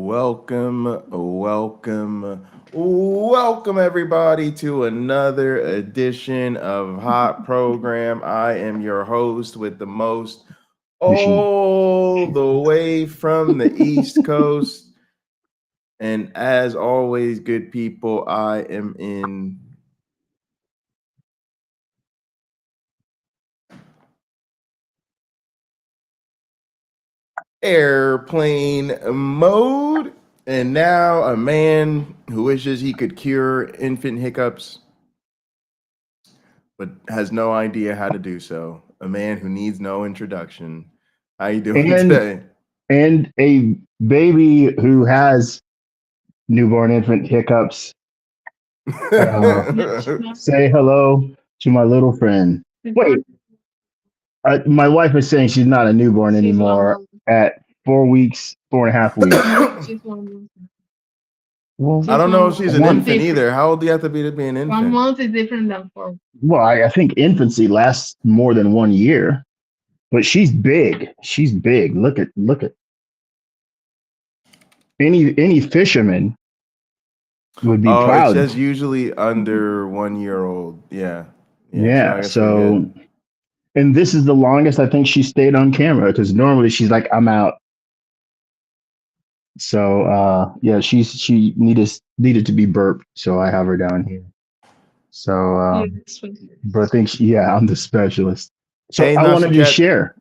Welcome everybody to another edition of Hot Program. I am your host with the most, all the way from the East Coast. And as always, good people, I am in airplane mode. And now a man who wishes he could cure infant hiccups, but has no idea how to do so. A man who needs no introduction. How you doing today? And a baby who has newborn infant hiccups. Say hello to my little friend. Wait, my wife is saying she's not a newborn anymore at 4 weeks, 4.5 weeks. Well, I don't know if she's an infant either. How old do you have to be an infant? 1 month is different than 4. Well, I think infancy lasts more than 1 year, but she's big. She's big. Look at any fisherman would be proud. It says usually under 1 year old. Yeah. So and this is the longest I think she stayed on camera, because normally she's like, I'm out. So she needed to be burped, so I have her down here. So but I think I'm the specialist. So hey, I wanted to share.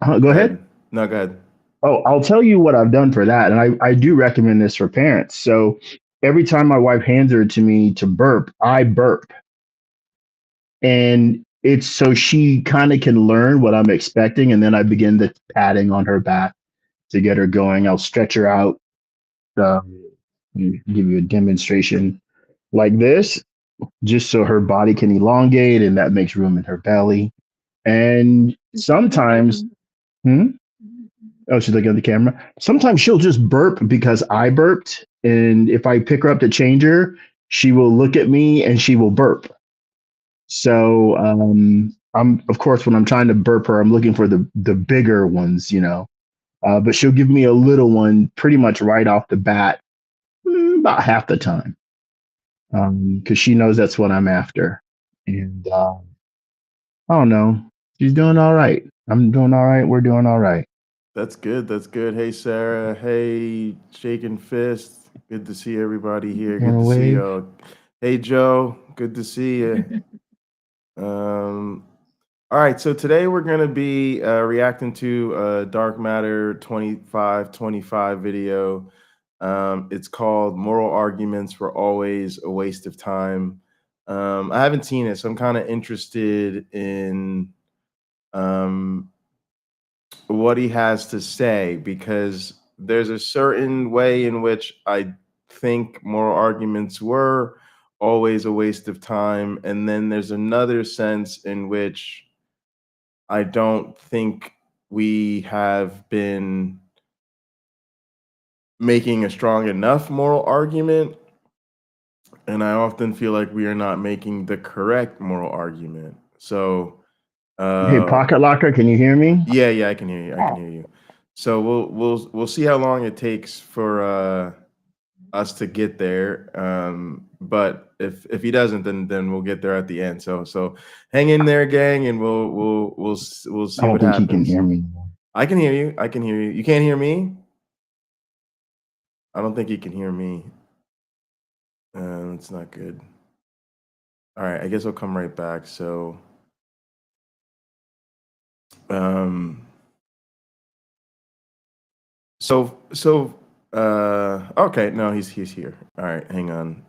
Go ahead. No, go ahead. Oh, I'll tell you what I've done for that, and I do recommend this for parents. So every time my wife hands her to me to burp, I burp, and it's so she kind of can learn what I'm expecting, and then I begin the patting on her back to get her going. I'll stretch her out, give you a demonstration like this, just so her body can elongate, and that makes room in her belly. And sometimes, oh, she's looking at the camera. Sometimes she'll just burp because I burped, and if I pick her up to change her, she will look at me and she will burp. So I'm, of course, when I'm trying to burp her, I'm looking for the bigger ones, but she'll give me a little one pretty much right off the bat, about half the time, because she knows that's what I'm after. And I don't know, she's doing all right. I'm doing all right. We're doing all right. That's good. Hey, Sarah. Hey, Shaking Fist. Good to see everybody here. Good to see you. Hey, Joe. Good to see you. All right, so today we're going to be reacting to a Dark Matter 2525 video. It's called Moral Arguments Were Always a Waste of Time. I haven't seen it, so I'm kind of interested in what he has to say, because there's a certain way in which I think moral arguments were always a waste of time, and then there's another sense in which I don't think we have been making a strong enough moral argument, and I often feel like we are not making the correct moral argument. So hey, Pocket Locker, can you hear me? Yeah, I can hear you. So we'll see how long it takes for us to get there. But if he doesn't, then we'll get there at the end. So hang in there, gang, and we'll see what happens. I don't think he can hear me. I can hear you. You can't hear me? I don't think he can hear me. It's not good. All right, I guess I'll come right back. So okay, no, he's here. All right, hang on.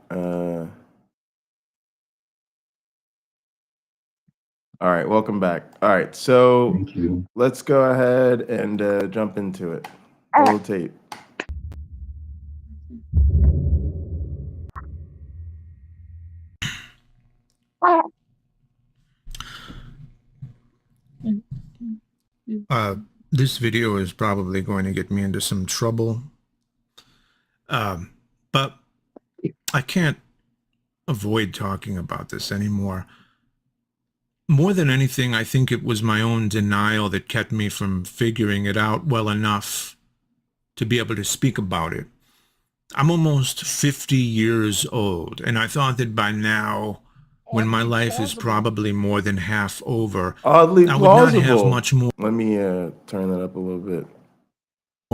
All right, welcome back. All right, so let's go ahead and jump into it. Roll tape. This video is probably going to get me into some trouble, but I can't avoid talking about this anymore. More than anything, I think it was my own denial that kept me from figuring it out well enough to be able to speak about it. I'm almost 50 years old, and I thought that by now, when my life is probably more than half over, Oddly I would not have plausible. much more Let me turn that up a little bit.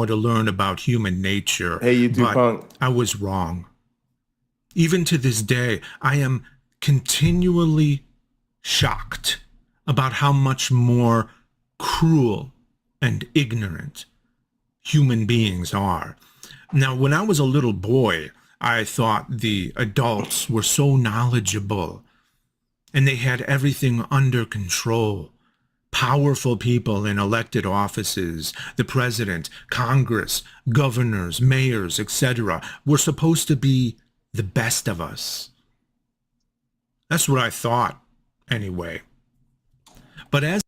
to learn about human nature, Hey, YouTube but punk. I was wrong. Even to this day, I am continually shocked about how much more cruel and ignorant human beings are. Now, when I was a little boy, I thought the adults were so knowledgeable and they had everything under control. Powerful people in elected offices, the president, Congress, governors, mayors, etc., were supposed to be the best of us. That's what I thought, anyway. But as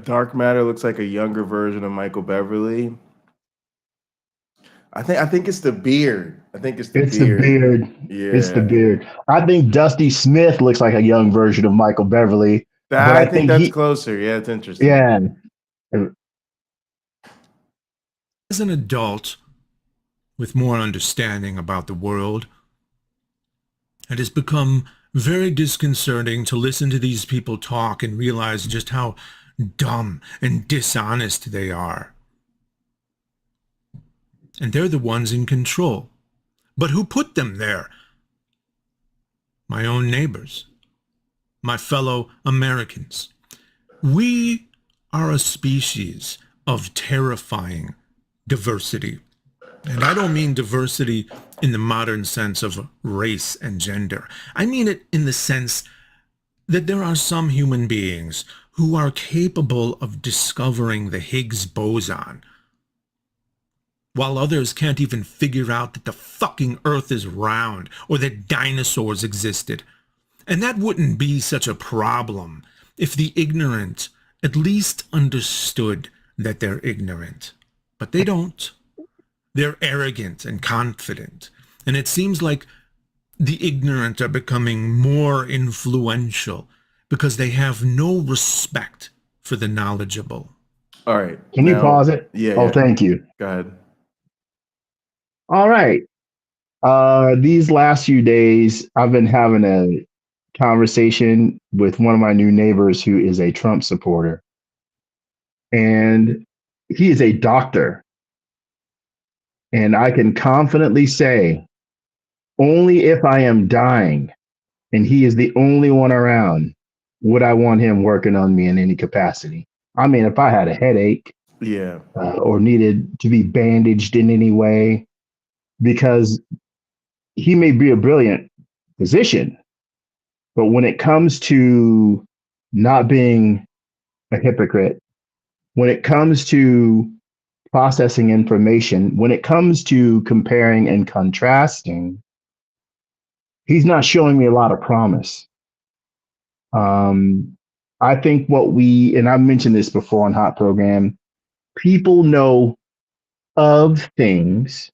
Dark Matter looks like a younger version of Michael Beverly. I think it's the beard. I think it's the It's the beard. beard. It's the Yeah. beard. I think Dusty Smith looks like a young version of Michael Beverly, but I I think think that's he, closer. Yeah, it's interesting. yeah, as an adult with more understanding about the world, it has become very disconcerting to listen to these people talk and realize just how dumb and dishonest they are. And they're the ones in control. But who put them there? My own neighbors, my fellow Americans. We are a species of terrifying diversity. And I don't mean diversity in the modern sense of race and gender. I mean it in the sense that there are some human beings who are capable of discovering the Higgs boson, while others can't even figure out that the fucking Earth is round or that dinosaurs existed. And that wouldn't be such a problem if the ignorant at least understood that they're ignorant. But they don't. They're arrogant and confident. And it seems like the ignorant are becoming more influential because they have no respect for the knowledgeable. All right. can you Now, pause it? yeah, Oh, yeah. thank you. Go ahead. All right. These last few days, I've been having a conversation with one of my new neighbors who is a Trump supporter, and he is a doctor. And I can confidently say, only if I am dying and he is the only one around would I want him working on me in any capacity. I mean, if I had a headache Yeah. or needed to be bandaged in any way, because he may be a brilliant physician, but when it comes to not being a hypocrite, when it comes to processing information, when it comes to comparing and contrasting, he's not showing me a lot of promise. Um, I think what we, and I've mentioned this before on Hot Program, people know of things,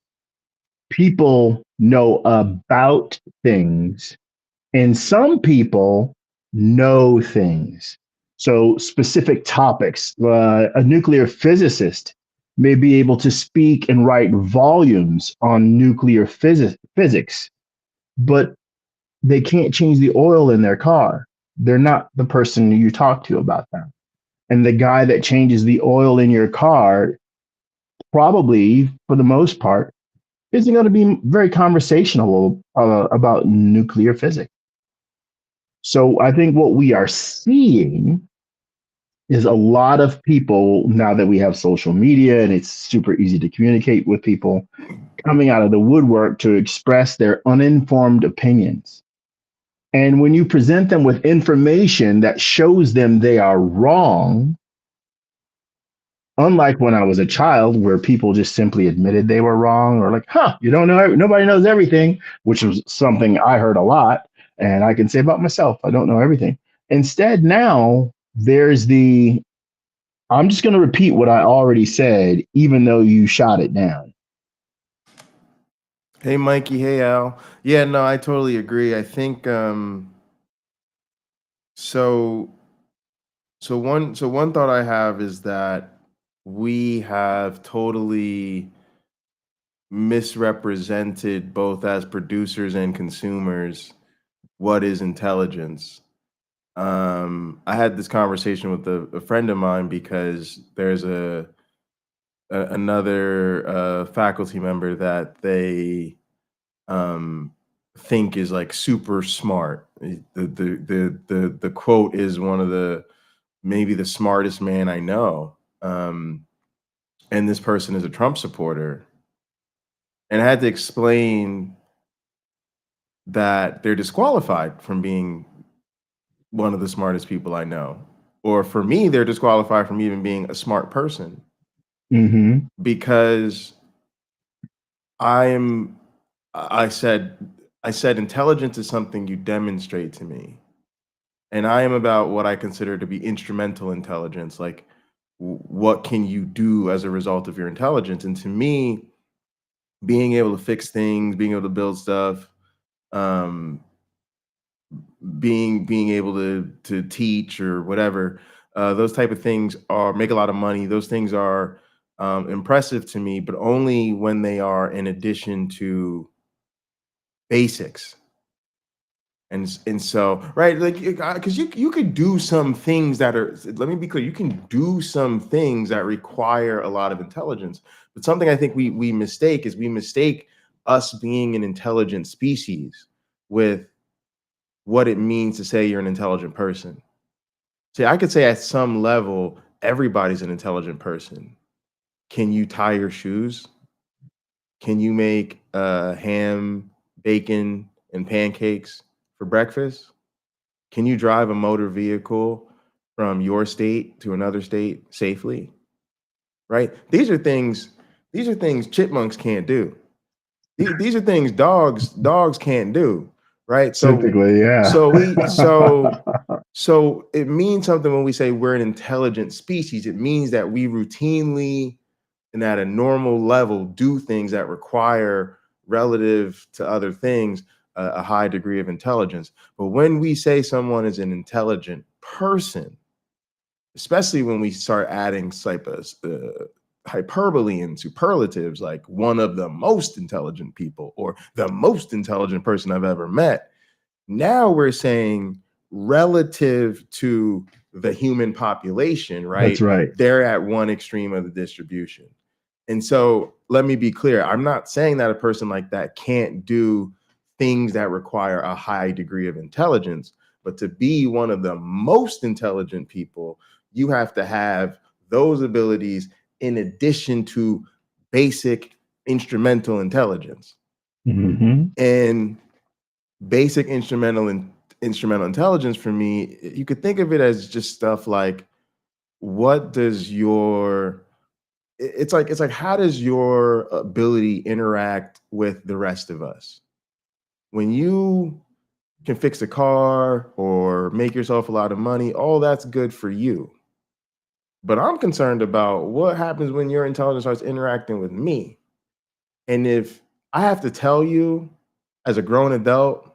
people know about things, and some people know things. So, specific topics, a nuclear physicist may be able to speak and write volumes on nuclear physics, but they can't change the oil in their car. They're not the person you talk to about that. And the guy that changes the oil in your car, probably for the most part, isn't going to be very conversational about nuclear physics. So I think what we are seeing is a lot of people, now that we have social media and it's super easy to communicate with people, coming out of the woodwork to express their uninformed opinions. And when you present them with information that shows them they are wrong, unlike when I was a child where people just simply admitted they were wrong or like, you don't know, nobody knows everything, which was something I heard a lot. And I can say about myself, I don't know everything. Instead, now there's I'm just going to repeat what I already said, even though you shot it down. Hey, Mikey. Hey, Al. Yeah, no, I totally agree. I think so. One thought I have is that we have totally misrepresented both as producers and consumers what is intelligence. I had this conversation with a friend of mine because there's another faculty member that they think is like super smart. The quote is one of the maybe the smartest man I know. And this person is a Trump supporter. And I had to explain that they're disqualified from being one of the smartest people I know. Or for me, they're disqualified from even being a smart person Mm-hmm. because I said intelligence is something you demonstrate to me. And I am about what I consider to be instrumental intelligence. Like, what can you do as a result of your intelligence? And to me, being able to fix things, being able to build stuff, being able to teach or whatever, those type of things make a lot of money. Those things are impressive to me, but only when they are in addition to basics. And so, right, like, because you could do some things that are, let me be clear, you can do some things that require a lot of intelligence. But something I think we mistake is we mistake us being an intelligent species with what it means to say you're an intelligent person. See, I could say at some level, everybody's an intelligent person. Can you tie your shoes? Can you make ham, bacon, and pancakes for breakfast? Can you drive a motor vehicle from your state to another state safely? Right? These are things chipmunks can't do. These are things dogs can't do. Right? Typically, yeah. So it means something when we say we're an intelligent species. It means that we routinely and at a normal level do things that require, relative to other things, a high degree of intelligence. But when we say someone is an intelligent person, especially when we start adding hyperbole and superlatives, like one of the most intelligent people or the most intelligent person I've ever met, now we're saying relative to the human population, right? That's right. They're at one extreme of the distribution. And so let me be clear. I'm not saying that a person like that can't do things that require a high degree of intelligence, but to be one of the most intelligent people, you have to have those abilities in addition to basic instrumental intelligence. Mm-hmm. And basic instrumental intelligence for me, you could think of it as just stuff like, what does your it's like how does your ability interact with the rest of us? When you can fix a car or make yourself a lot of money, all that's good for you. But I'm concerned about what happens when your intelligence starts interacting with me. And if I have to tell you as a grown adult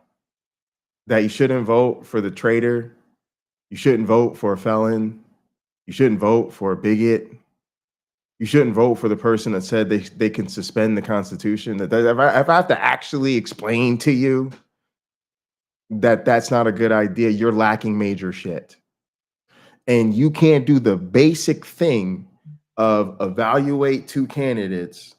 that you shouldn't vote for the traitor, you shouldn't vote for a felon, you shouldn't vote for a bigot, you shouldn't vote for the person that said they can suspend the Constitution, if I have to actually explain to you that that's not a good idea, you're lacking major shit. And you can't do the basic thing of evaluate two candidates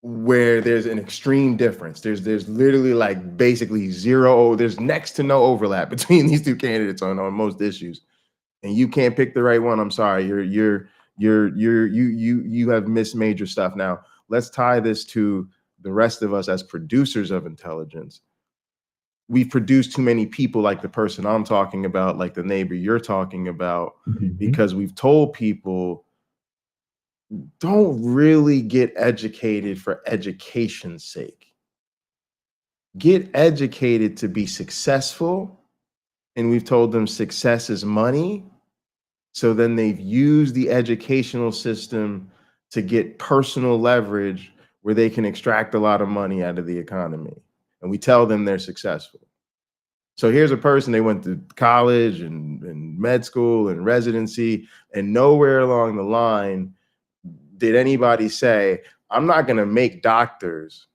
where there's an extreme difference. There's literally like basically zero, there's next to no overlap between these two candidates on most issues. And you can't pick the right one. I'm sorry, you have missed major stuff. Now, let's tie this to the rest of us as producers of intelligence. We've produced too many people like the person I'm talking about, like the neighbor you're talking about, Mm-hmm. because we've told people don't really get educated for education's sake. Get educated to be successful. And we've told them success is money. So then they've used the educational system to get personal leverage where they can extract a lot of money out of the economy. And we tell them they're successful. So here's a person, they went to college and med school and residency, and nowhere along the line did anybody say, I'm not going to make doctors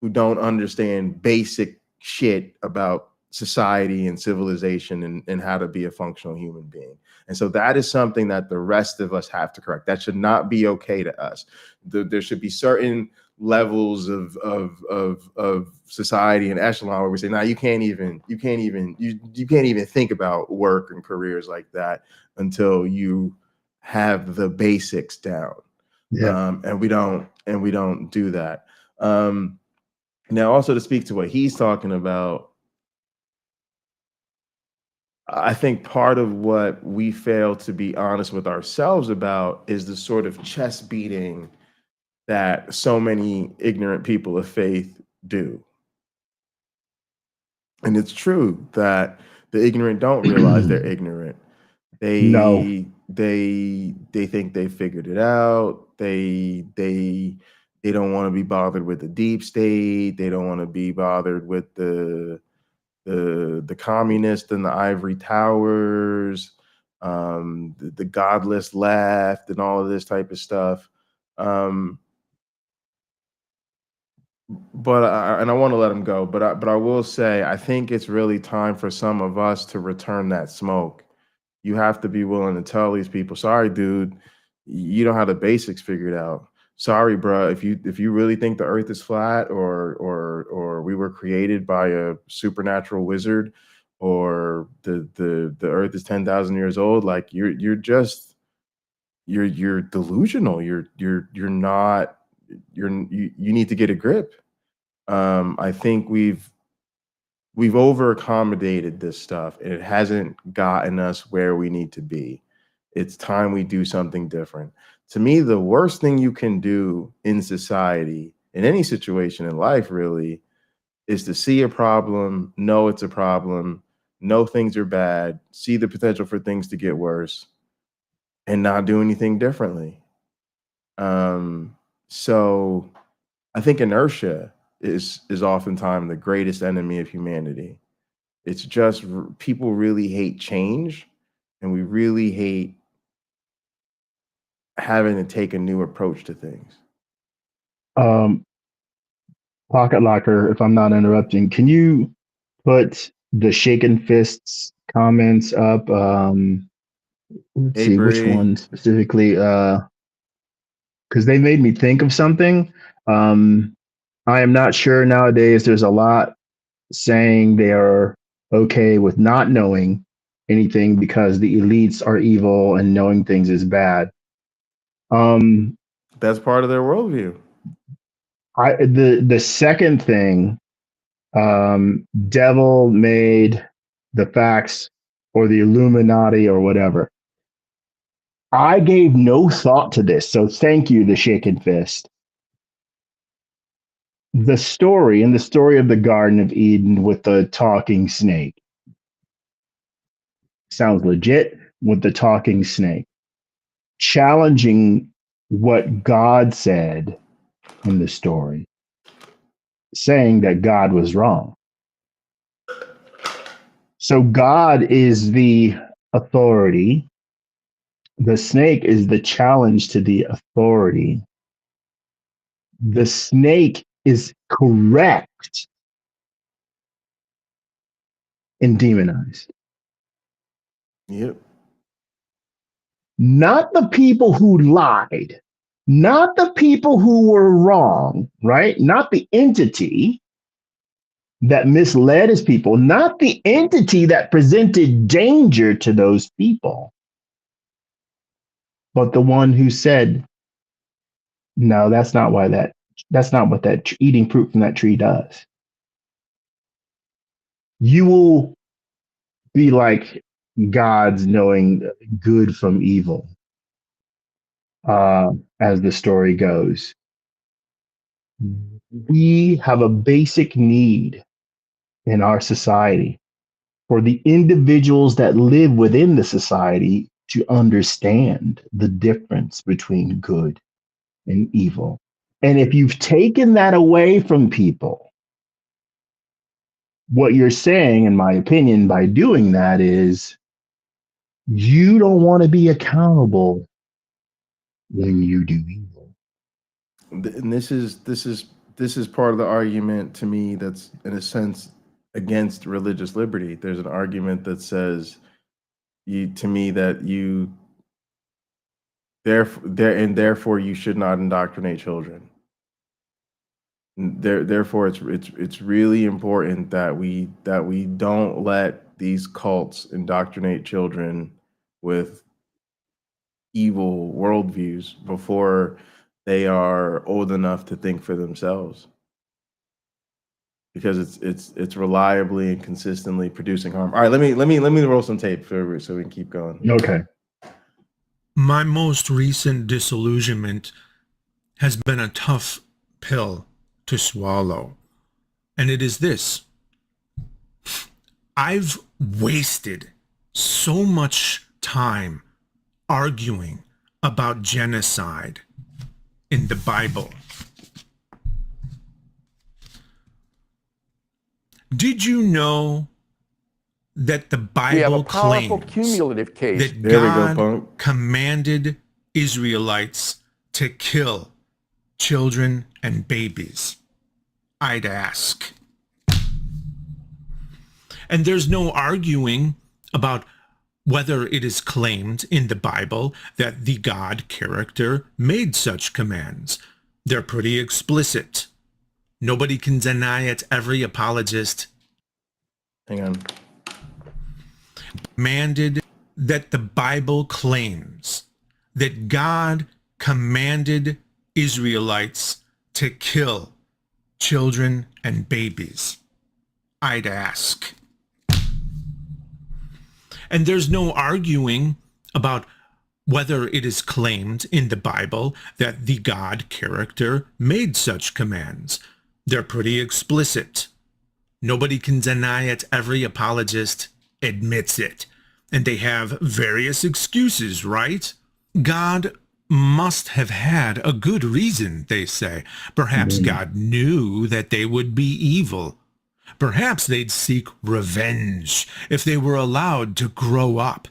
who don't understand basic shit about society and civilization and how to be a functional human being. And so that is something that the rest of us have to correct. That should not be okay to us. There should be certain levels of society and echelon where we say, "Now you can't even think about work and careers like that until you have the basics down." Yeah. And we don't do that. Now, also to speak to what he's talking about, I think part of what we fail to be honest with ourselves about is the sort of chest beating that so many ignorant people of faith do. And it's true that the ignorant don't realize they're ignorant. No. They think they figured it out. They don't want to be bothered with the deep state. They don't want to be bothered with the communists in the ivory towers, the godless left, and all of this type of stuff. But I want to let him go. But I will say, I think it's really time for some of us to return that smoke. You have to be willing to tell these people, sorry, dude, you don't have the basics figured out. Sorry, bro, if you really think the earth is flat or we were created by a supernatural wizard or the earth is 10,000 years old, like you're delusional. You're not you need to get a grip. I think we've over accommodated this stuff and it hasn't gotten us where we need to be. It's time we do something different. To me, the worst thing you can do in society, in any situation in life, really, is to see a problem, know it's a problem, know things are bad, see the potential for things to get worse, and not do anything differently. So I think inertia is oftentimes the greatest enemy of humanity. It's just people really hate change, and we really hate having to take a new approach to things. Pocket Locker, if I'm not interrupting, can you put the shaken fists comments up? Let's Hey, see which Bree. one specifically, because they made me think of something. I am not sure nowadays. There's a lot saying they are okay with not knowing anything because the elites are evil and knowing things is bad. That's part of their worldview. The second thing, devil made the facts or the Illuminati or whatever. I gave no thought to this, so thank you, the shaken fist. The story of the Garden of Eden with the talking snake sounds legit, with the talking snake challenging what God said in the story, saying that God was wrong. So God is the authority. The snake is the challenge to the authority. The snake is correct and demonized. Yep. Not the people who lied, not the people who were wrong, right? Not the entity that misled his people, not the entity that presented danger to those people, but the one who said, no, that's not what that eating fruit from that tree does. You will be like gods knowing good from evil, as the story goes. We have a basic need in our society for the individuals that live within the society to understand the difference between good and evil. And if you've taken that away from people, what you're saying, in my opinion, by doing that is you don't want to be accountable when you do evil. And this is part of the argument to me that's in a sense against religious liberty. There's an argument that says to me that you therefore you should not indoctrinate children. Therefore, it's really important that we don't let these cults indoctrinate children with evil worldviews before they are old enough to think for themselves, because it's reliably and consistently producing harm. All right, let me roll some tape so we can keep going. Okay. My most recent disillusionment has been a tough pill to swallow, and it is this. I've wasted so much time arguing about genocide in the Bible. Did you know that the Bible claims cumulative case. that There we go, God punk. commanded Israelites to kill children and babies? I'd ask. And there's no arguing about whether it is claimed in the Bible that the God character made such commands. They're pretty explicit. Nobody can deny it. Every apologist Hang on. commanded that the Bible claims that God commanded Israelites to kill children and babies. I'd ask. And there's no arguing about whether it is claimed in the Bible that the God character made such commands. They're pretty explicit. Nobody can deny it. Every apologist admits it. And they have various excuses, right? God must have had a good reason, they say. Perhaps God knew that they would be evil. Perhaps they'd seek revenge if they were allowed to grow up.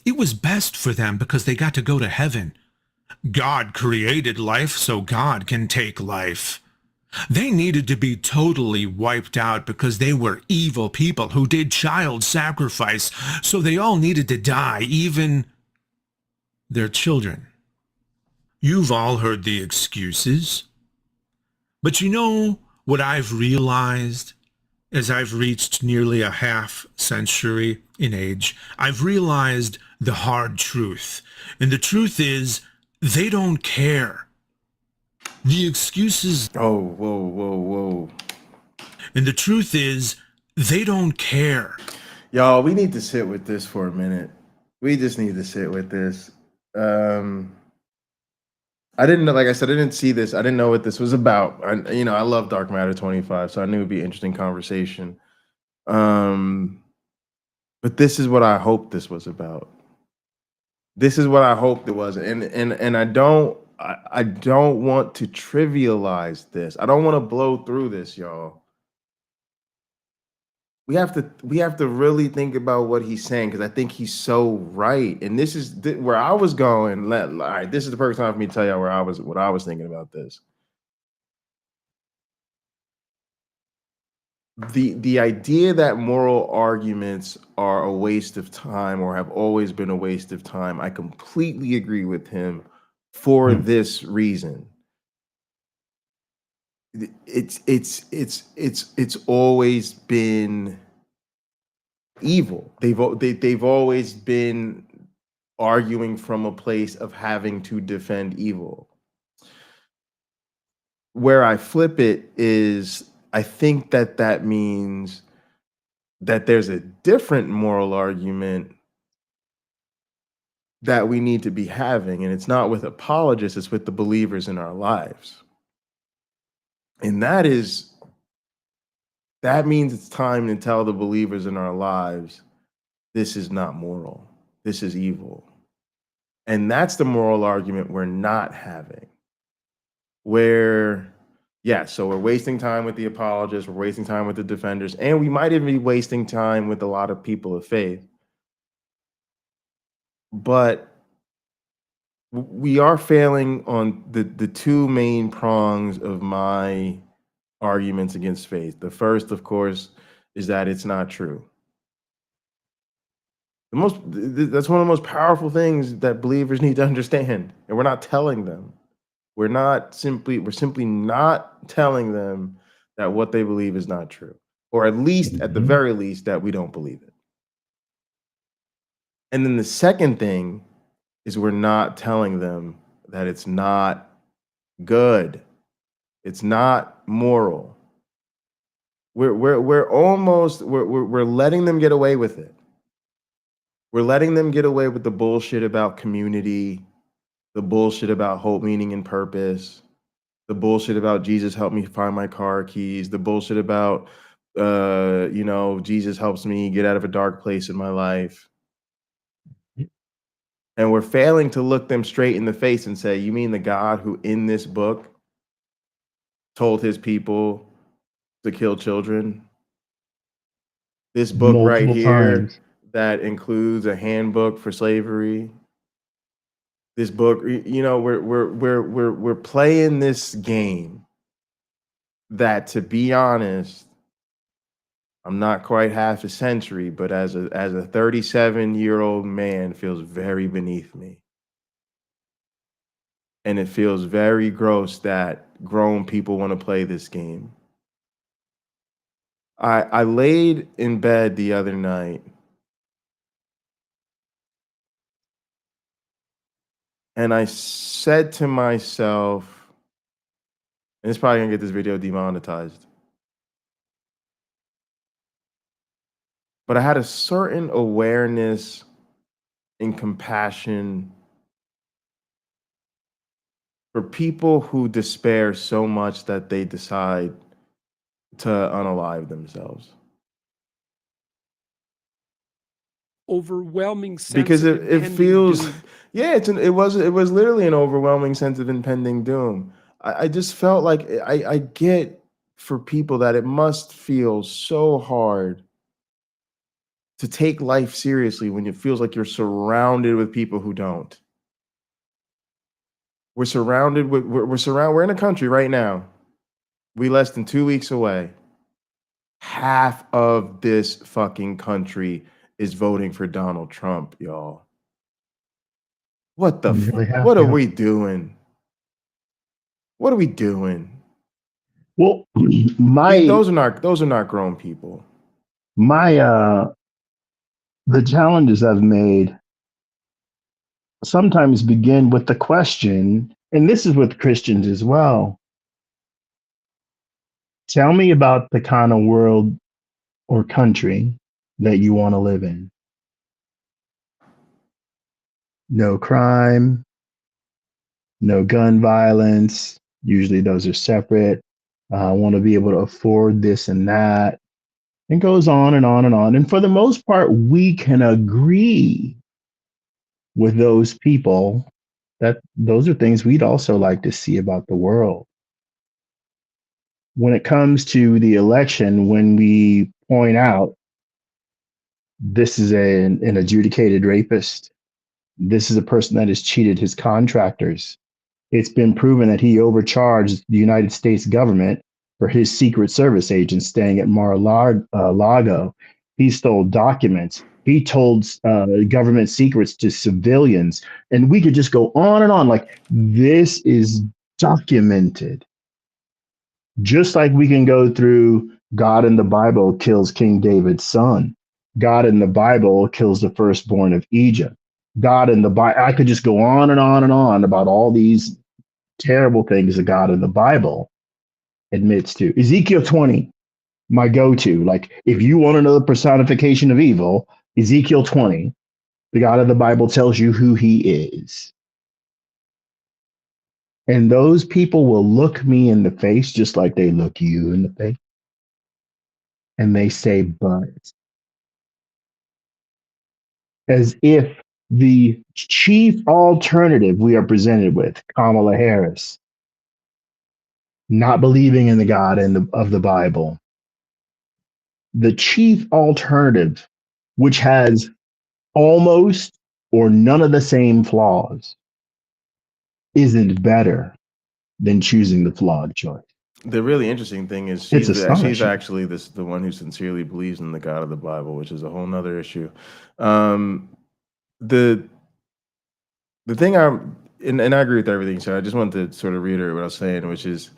It was best for them because they got to go to heaven. God created life so God can take life. They needed to be totally wiped out because they were evil people who did child sacrifice, so they all needed to die, even their children. You've all heard the excuses. But you know what I've realized as I've reached nearly a half century in age? I've realized the hard truth. And the truth is, they don't care. The excuses. Oh, whoa. And the truth is, they don't care. Y'all, we need to sit with this for a minute. We just need to sit with this. I didn't know, like I said, I didn't see this. I didn't know what this was about. I love Dark Matter 25, so I knew it'd be an interesting conversation. But this is what I hoped this was about. This is what I hoped it was. And I don't want to trivialize this. I don't want to blow through this, y'all. We have to really think about what he's saying, because I think he's so right. And this is where I was going. All right, this is the perfect time for me to tell y'all what I was thinking about this. The idea that moral arguments are a waste of time or have always been a waste of time, I completely agree with him for this reason. It's always been evil. They've always been arguing from a place of having to defend evil. Where I flip it is, I think that means that there's a different moral argument that we need to be having, and it's not with apologists, it's with the believers in our lives. And that means it's time to tell the believers in our lives, this is not moral, this is evil. And that's the moral argument we're not having. So we're wasting time with the apologists, we're wasting time with the defenders, and we might even be wasting time with a lot of people of faith. But we are failing on the two main prongs of my arguments against faith. The first, of course, is that it's not true. That's one of the most powerful things that believers need to understand, and we're not telling them. We're simply not telling them that what they believe is not true, or at least, at the very least, that we don't believe it. And then the second thing is we're not telling them that it's not good. It's not moral. We're almost we're letting them get away with it. We're letting them get away with the bullshit about community, the bullshit about hope, meaning, and purpose, the bullshit about Jesus helped me find my car keys, the bullshit about Jesus helps me get out of a dark place in my life. And we're failing to look them straight in the face and say, you mean the God who in this book told his people to kill children? This book right Multiple here times. that includes a handbook for slavery. This book, we're playing this game that, to be honest, I'm not quite half a century, but as a 37-year-old man, feels very beneath me. And it feels very gross that grown people want to play this game. I laid in bed the other night and I said to myself, and it's probably gonna get this video demonetized, but I had a certain awareness and compassion for people who despair so much that they decide to unalive themselves. Overwhelming sense Because of it impending feels, doom. yeah, it was literally an overwhelming sense of impending doom. I just felt like I get for people that it must feel so hard to take life seriously when it feels like you're surrounded with people who don't. We're in a country right now. We less than 2 weeks away. Half of this fucking country is voting for Donald Trump, y'all. What the Really what are yeah. we doing? What are we doing? Well, Those are not grown people. the challenges I've made sometimes begin with the question, and this is with Christians as well. Tell me about the kind of world or country that you want to live in. No crime, no gun violence. Usually those are separate. I want to be able to afford this and that. It goes on and on and on. And for the most part, we can agree with those people that those are things we'd also like to see about the world. When it comes to the election, when we point out this is an adjudicated rapist, this is a person that has cheated his contractors. It's been proven that he overcharged the United States government for his Secret Service agents staying at Mar-a-Lago. He stole documents. He told government secrets to civilians. And we could just go on and on. Like, this is documented. Just like we can go through God in the Bible kills King David's son. God in the Bible kills the firstborn of Egypt. God in the Bible, I could just go on and on and on about all these terrible things that God in the Bible admits to. Ezekiel 20, my go-to. Like, if you want another personification of evil, Ezekiel 20, the God of the Bible tells you who he is. And those people will look me in the face just like they look you in the face. And they say, but. As if the chief alternative we are presented with, Kamala Harris, not believing in the God of the Bible, the chief alternative, which has almost or none of the same flaws, isn't better than choosing the flawed choice. The really interesting thing is It's she's astonishing. actually the one who sincerely believes in the God of the Bible, which is a whole nother issue. Um, the thing and I agree with everything. So I just wanted to sort of reiterate what I was saying, which is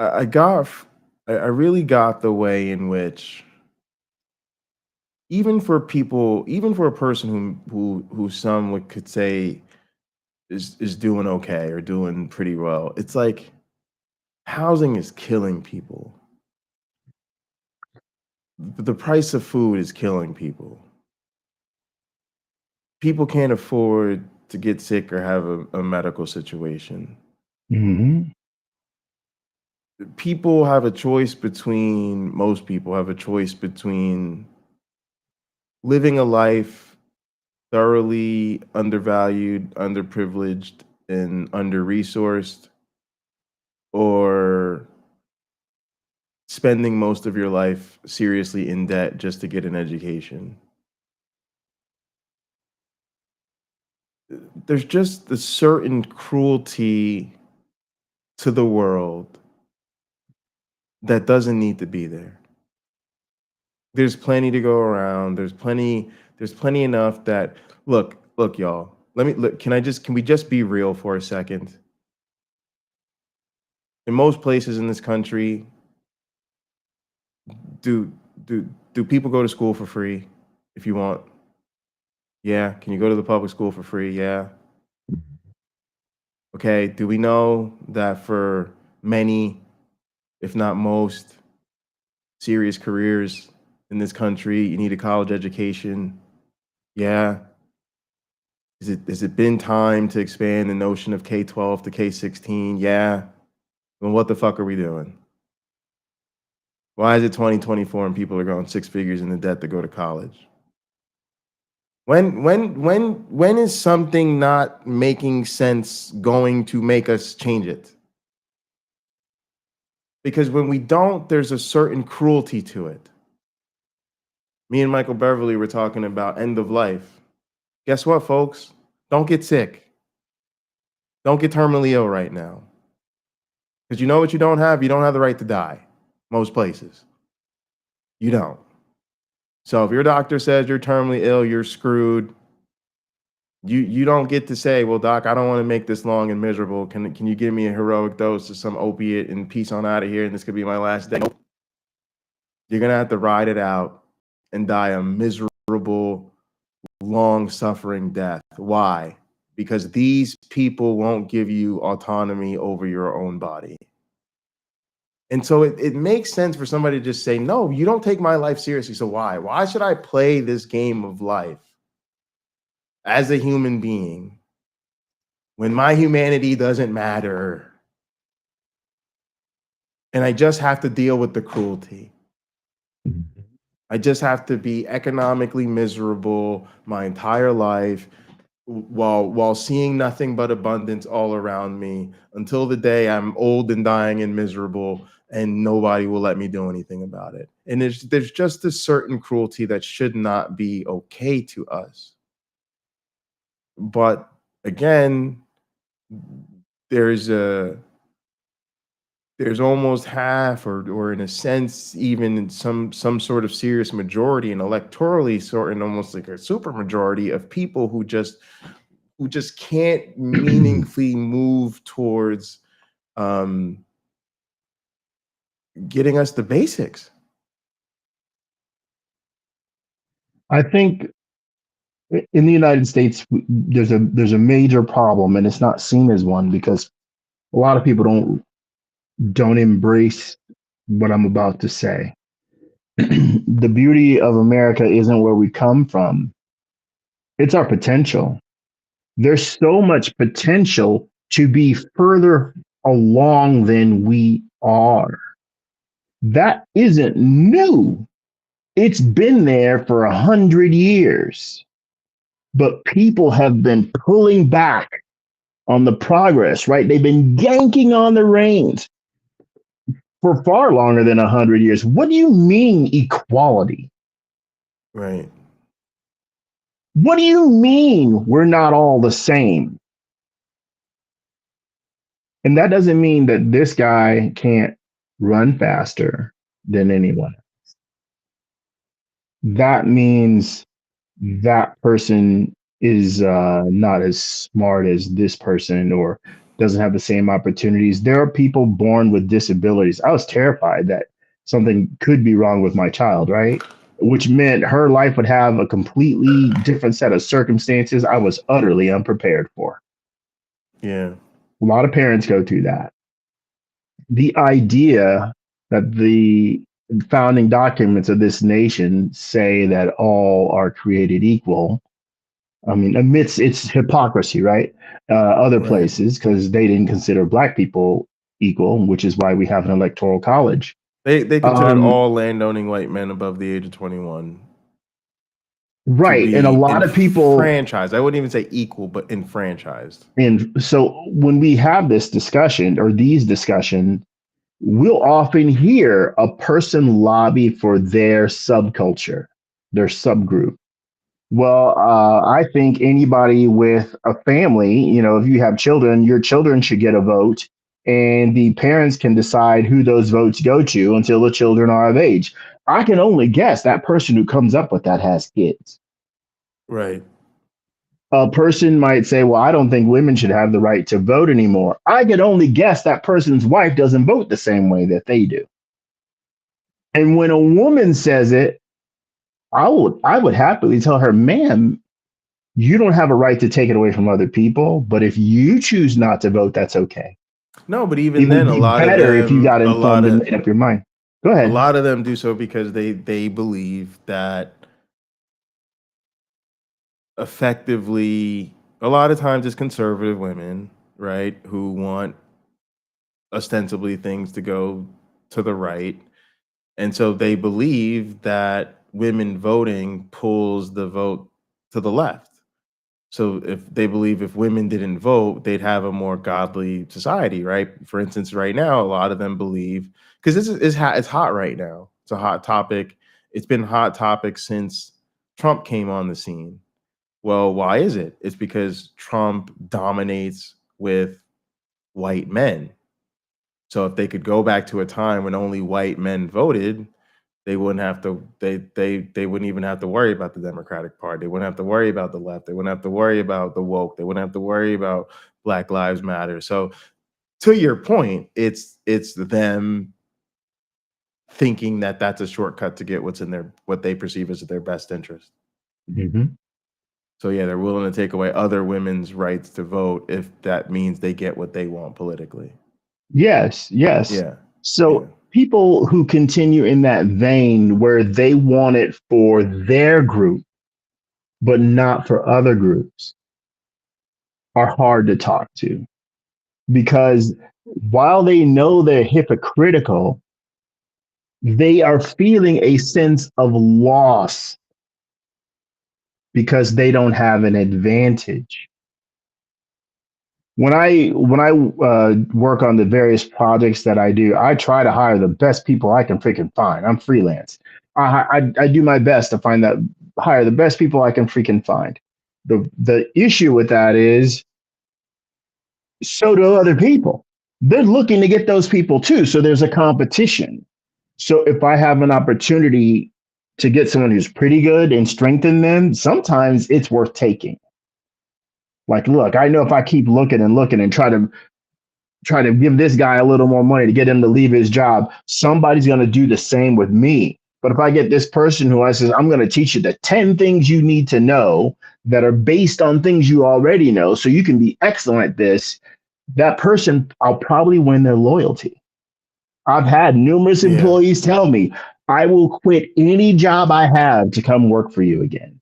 I really got the way in which even for people, even for a person who some could say is doing okay or doing pretty well, it's like housing is killing people. The price of food is killing people. People can't afford to get sick or have a medical situation. Mm-hmm. People have a choice between, most people have a choice between living a life thoroughly undervalued, underprivileged, and under-resourced, or spending most of your life seriously in debt just to get an education. There's just a certain cruelty to the world that doesn't need to be there. There's plenty to go around. There's plenty enough that look, y'all. Can we just be real for a second? In most places in this country, do do people go to school for free if you want? Yeah. Can you go to the public school for free? Yeah. Okay. Do we know that for many, if not most, serious careers in this country, you need a college education? Yeah. Has it been time to expand the notion of K-12 to K-16? Yeah. Then what the fuck are we doing? Why is it 2024 and people are going 6 figures into debt to go to college? When is something not making sense going to make us change it? Because when we don't, there's a certain cruelty to it. Me and Michael Beverly were talking about end of life. Guess what, folks? Don't get sick. Don't get terminally ill right now. Because you know what you don't have? You don't have the right to die. Most places. You don't. So if your doctor says you're terminally ill, you're screwed. You don't get to say, well, doc, I don't want to make this long and miserable. Can you give me a heroic dose of some opiate and peace on out of here and this could be my last day? Nope. You're going to have to ride it out and die a miserable, long-suffering death. Why? Because these people won't give you autonomy over your own body. And so it makes sense for somebody to just say, no, you don't take my life seriously. So why? Why should I play this game of life as a human being when my humanity doesn't matter? And I just have to deal with the cruelty. I just have to be economically miserable my entire life while seeing nothing but abundance all around me until the day I'm old and dying and miserable and nobody will let me do anything about it. And there's just a certain cruelty that should not be okay to us. But again, there's almost half or in a sense even some sort of serious majority and electorally sort of almost like a super majority of people who just can't meaningfully move towards getting us the basics. I think in the United States, there's a major problem, and it's not seen as one because a lot of people don't embrace what I'm about to say. The beauty of America isn't where we come from; it's our potential. There's so much potential to be further along than we are. That isn't new. It's been there for 100 years. But people have been pulling back on the progress, right? They've been yanking on the reins for far longer than 100 years. What do you mean equality? Right. What do you mean we're not all the same? And that doesn't mean that this guy can't run faster than anyone. That means that person is not as smart as this person or doesn't have the same opportunities. There are people born with disabilities. I was terrified that something could be wrong with my child, right? Which meant her life would have a completely different set of circumstances I was utterly unprepared for. Yeah. A lot of parents go through that. The idea that the founding documents of this nation say that all are created equal, I mean, amidst its hypocrisy, right? Other Right. places, because they didn't consider Black people equal, which is why we have an electoral college. They considered all landowning white men above the age of 21 to Right. And a be lot of people, enfranchised. I wouldn't even say equal, but enfranchised. and so when we have this discussion or these discussions, we'll often hear a person lobby for their subculture, their subgroup. Well, I think anybody with a family, you know, if you have children, your children should get a vote, and the parents can decide who those votes go to until the children are of age. I can only guess that person who comes up with that has kids. Right. A person might say, well, I don't think women should have the right to vote anymore. I can only guess that person's wife doesn't vote the same way that they do. And when a woman says it, I would happily tell her, ma'am, you don't have a right to take it away from other people, but if you choose not to vote, that's okay. No, but even It then, would a be lot of better them, if you got a lot informed and of made up your mind. Go a ahead. lot of them do so because they believe that effectively, a lot of times it's conservative women, right, who want ostensibly things to go to the right. And so they believe that women voting pulls the vote to the left. So if they believe if women didn't vote, they'd have a more godly society, right? For instance, right now, a lot of them believe because it's hot right now. It's a hot topic. It's been a hot topic since Trump came on the scene. Well, why is it? It's because Trump dominates with white men. So if they could go back to a time when only white men voted, they wouldn't have to they wouldn't even have to worry about the Democratic Party. They wouldn't have to worry about the left. They wouldn't have to worry about the woke. They wouldn't have to worry about Black Lives Matter. So to your point, it's them thinking that that's a shortcut to get what they perceive as their best interest. Mhm. So yeah, they're willing to take away other women's rights to vote if that means they get what they want politically. Yes, yes. Yeah. So Yeah. people who continue in that vein where they want it for their group, but not for other groups, are hard to talk to because while they know they're hypocritical, they are feeling a sense of loss because they don't have an advantage. When I work on the various projects that I do, I try to hire the best people I can freaking find. I'm freelance. I do my best to hire the best people I can freaking find. The issue with that is so do other people. They're looking to get those people too. So there's a competition. So if I have an opportunity to get someone who's pretty good and strengthen them, sometimes it's worth taking. Like, look, I know if I keep looking and looking and try to give this guy a little more money to get him to leave his job, somebody's going to do the same with me. But if I get this person who I says, I'm going to teach you the 10 things you need to know that are based on things you already know, so you can be excellent at this, that person, I'll probably win their loyalty. I've had numerous employees tell me, I will quit any job I have to come work for you again.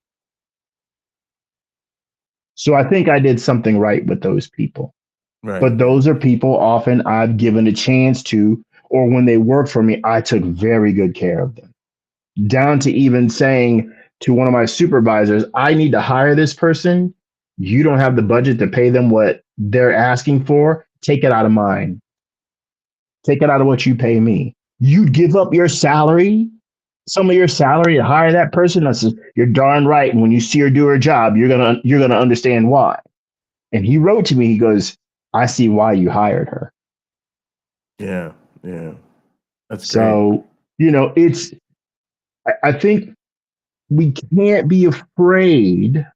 So I think I did something right with those people. Right. But those are people often I've given a chance to, or when they worked for me, I took very good care of them. Down to even saying to one of my supervisors, I need to hire this person. You don't have the budget to pay them what they're asking for. Take it out of mine. Take it out of what you pay me. You'd give up your salary, some of your salary to hire that person. I said, you're darn right. And when you see her do her job, you're gonna understand why. And he wrote to me, he goes, I see why you hired her. Yeah, yeah, that's great. So, I think we can't be afraid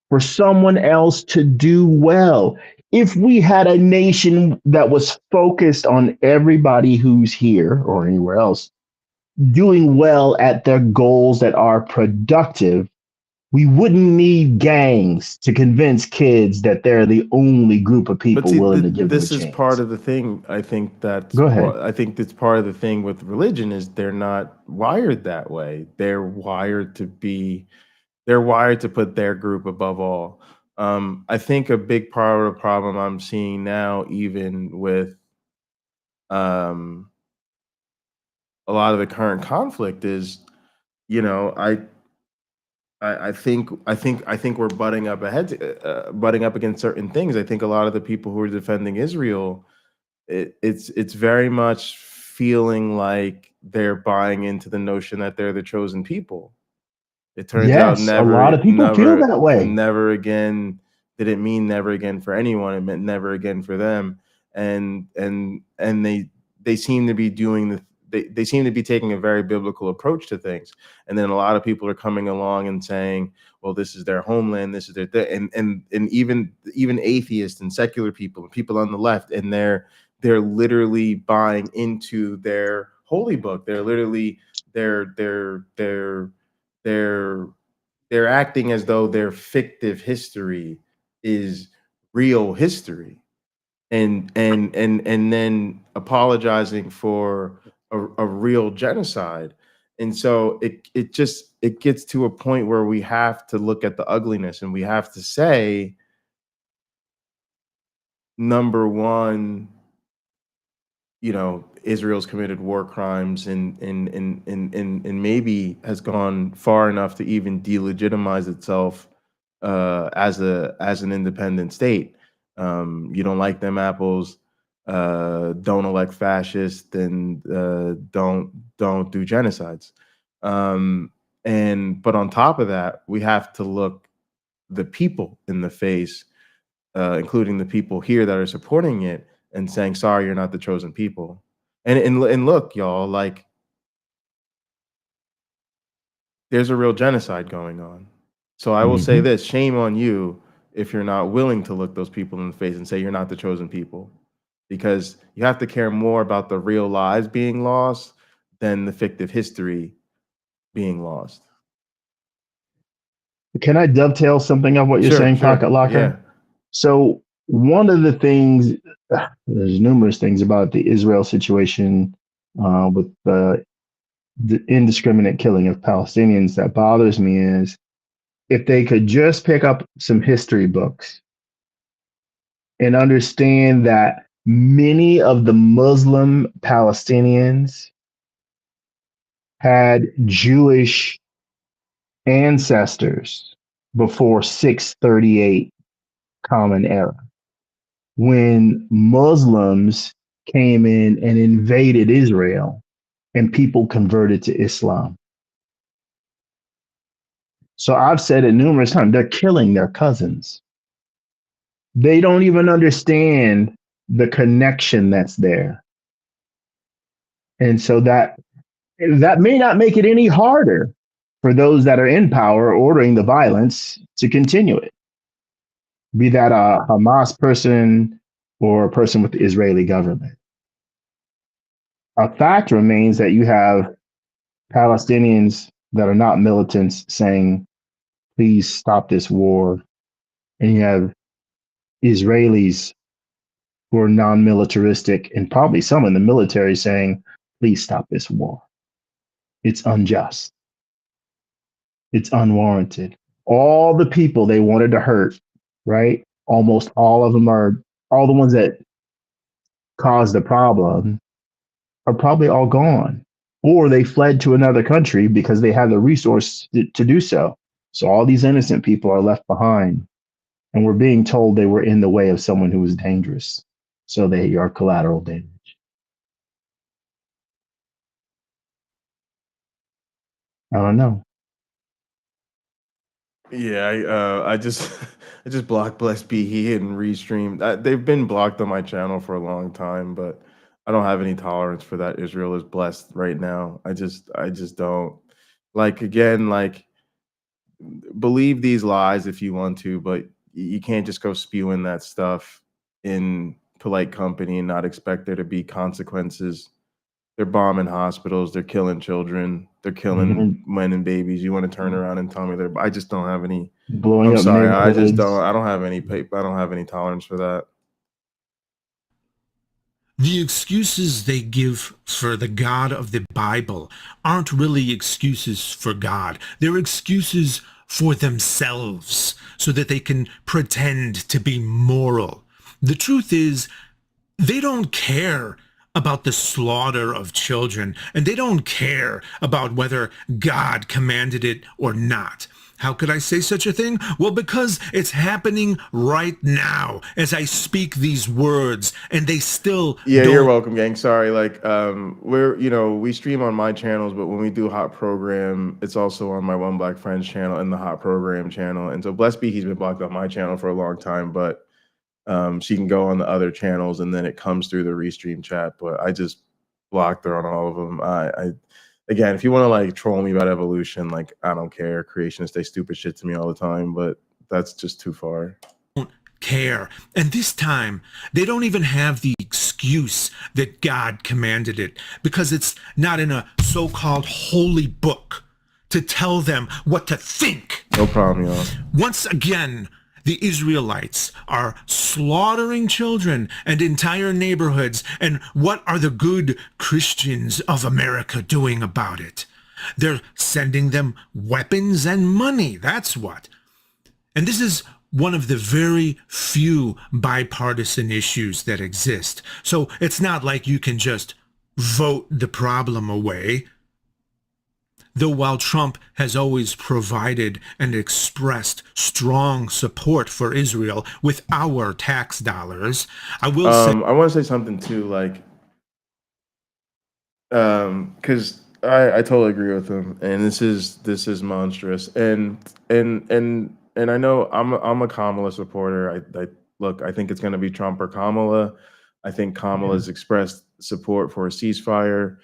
for someone else to do well. If we had a nation that was focused on everybody who's here or anywhere else doing well at their goals that are productive, we wouldn't need gangs to convince kids that they're the only group of But people see, willing to give them a this is part chance. of the thing. I think Go ahead. I think that's part of the thing with religion is they're not wired that way. They're wired to put their group above all. I think a big part of the problem I'm seeing now, even with um, a lot of the current conflict, is you know I think we're butting up against certain things. I think a lot of the people who are defending Israel, it's very much feeling like they're buying into the notion that they're the chosen people. It turns out Yes, a lot of people feel that way. never again did it mean never again for anyone. It meant never again for them. And they seem to be doing they seem to be taking a very biblical approach to things. And then a lot of people are coming along and saying, well, this is their homeland, this is their and even atheists and secular people and people on the left, and they're literally buying into their holy book. They're literally they're they're they're acting as though their fictive history is real history, and then apologizing for a real genocide. And so it gets to a point where we have to look at the ugliness, and we have to say, number one, Israel's committed war crimes, and maybe has gone far enough to even delegitimize itself as an independent state. You don't like them apples, don't elect fascists, and don't do genocides. And but on top of that, we have to look the people in the face, including the people here that are supporting it, and saying, "Sorry, you're not the chosen people." And look, y'all, like there's a real genocide going on. So I will say Mhm. this: shame on you if you're not willing to look those people in the face and say you're not the chosen people, because you have to care more about the real lives being lost than the fictive history being lost. Can I dovetail something of what you're Sure, saying, sure, Pocket Locker? yeah, So one of the things, there's numerous things about the Israel situation with the indiscriminate killing of Palestinians that bothers me is if they could just pick up some history books and understand that many of the Muslim Palestinians had Jewish ancestors before 638 Common Era, when Muslims came in and invaded Israel and people converted to Islam. So I've said it numerous times, they're killing their cousins. They don't even understand the connection that's there. And so that may not make it any harder for those that are in power ordering the violence to continue it, be that a Hamas person or a person with the Israeli government. A fact remains that you have Palestinians that are not militants saying, please stop this war. And you have Israelis who are non militaristic and probably some in the military saying, please stop this war. It's unjust. It's unwarranted. All the people they wanted to hurt, right? Almost all of them are, all the ones that caused the problem are probably all gone. Or they fled to another country because they had the resource to do so. So all these innocent people are left behind. And we're being told they were in the way of someone who was dangerous. So they are collateral damage. I don't know. yeah. I just I just blocked Bless Be He and restreamed. They've been blocked on my channel for a long time, but I don't have any tolerance for that. Israel is blessed right now. I just don't. Like, again, like, believe these lies if you want to, but you can't just go spewing that stuff in polite company and not expect there to be consequences. They're bombing hospitals, they're killing children, they're killing Mhm. men and babies. You want to turn around and tell me they're I just don't have any. Blowing I'm up sorry. neighborhoods. I don't have any I don't have any tolerance for that. The excuses they give for the God of the Bible aren't really excuses for God. They're excuses for themselves so that they can pretend to be moral. The truth is, they don't care about the slaughter of children, and they don't care about whether God commanded it or not. How could I say such a thing? Well, because it's happening right now as I speak these words, and they still Yeah, you're don't. welcome, gang. Sorry, like, we're we stream on my channels, but when we do Hot Program, it's also on my One Black Friends channel and the Hot Program channel. And so Bless B, he's been blocked on my channel for a long time, but she can go on the other channels and then it comes through the restream chat. But I just blocked her on all of them. I again, if you want to like troll me about evolution, like, I don't care. Creationists, they stupid shit to me all the time, but that's just too far. Care. And this time, they don't even have the excuse that God commanded it because it's not in a so-called holy book to tell them what to think. No problem, y'all. Once again, the Israelites are slaughtering children and entire neighborhoods. And what are the good Christians of America doing about it? They're sending them weapons and money. That's what. And this is one of the very few bipartisan issues that exist. So it's not like you can just vote the problem away. Though while Trump has always provided and expressed strong support for Israel with our tax dollars, I will say I want to say something too, like, because I totally agree with him, and this is monstrous, and I know I'm a Kamala supporter. I look, I think it's going to be Trump or Kamala. I think Kamala's expressed support for a ceasefire.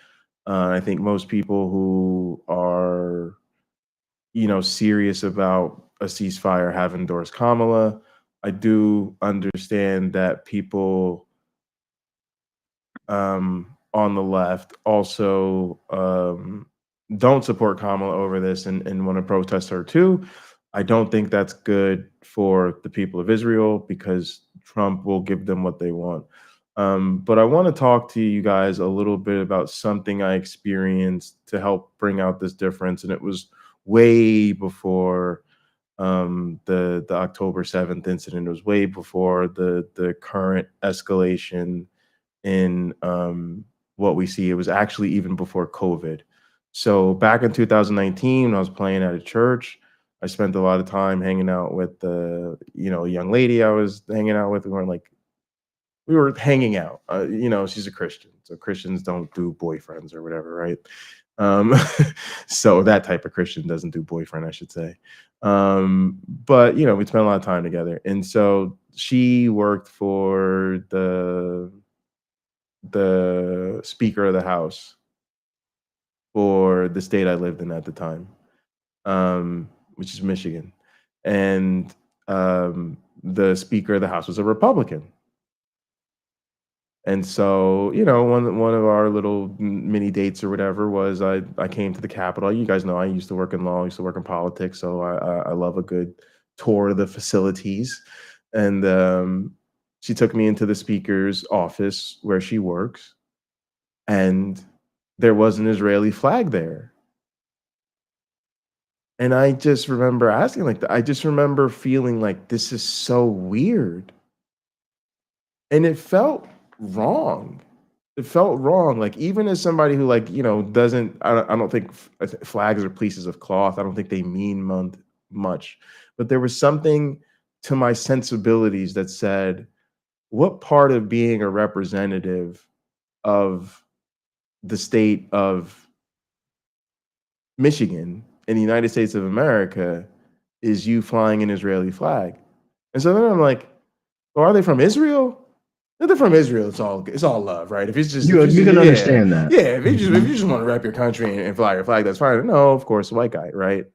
I think most people who are serious about a ceasefire have endorsed Kamala. I do understand that people on the left also don't support Kamala over this and want to protest her too. I don't think that's good for the people of Israel because Trump will give them what they want. But I want to talk to you guys a little bit about something I experienced to help bring out this difference. And it was way before the October 7th incident. It was way before the current escalation in what we see. It was actually even before COVID. So back in 2019, when I was playing at a church, I spent a lot of time hanging out with the, young lady I was hanging out with. We were hanging out. She's a Christian, so Christians don't do boyfriends or whatever, right? Um, so that type of Christian doesn't do boyfriend, I should say. But we spent a lot of time together, and so she worked for the Speaker of the House for the state I lived in at the time, which is Michigan. And the Speaker of the House was a Republican. And so, one of our little mini dates or whatever was I came to the Capitol. You guys know I used to work in law, I used to work in politics, so I love a good tour of the facilities. And she took me into the speaker's office where she works, and there was an Israeli flag there. And I just remember asking, like, I just remember feeling like this is so weird. And it felt wrong. It felt wrong. Like, even as somebody who, like, doesn't, I don't think flags are pieces of cloth. I don't think they mean much. But there was something to my sensibilities that said, what part of being a representative of the state of Michigan in the United States of America is you flying an Israeli flag? And so then I'm like, well, are they from Israel? If they're from Israel, it's all love, right? If it's just You can understand that. yeah. If you just want to rep your country and fly your flag, that's fine. No, of course, white guy, right?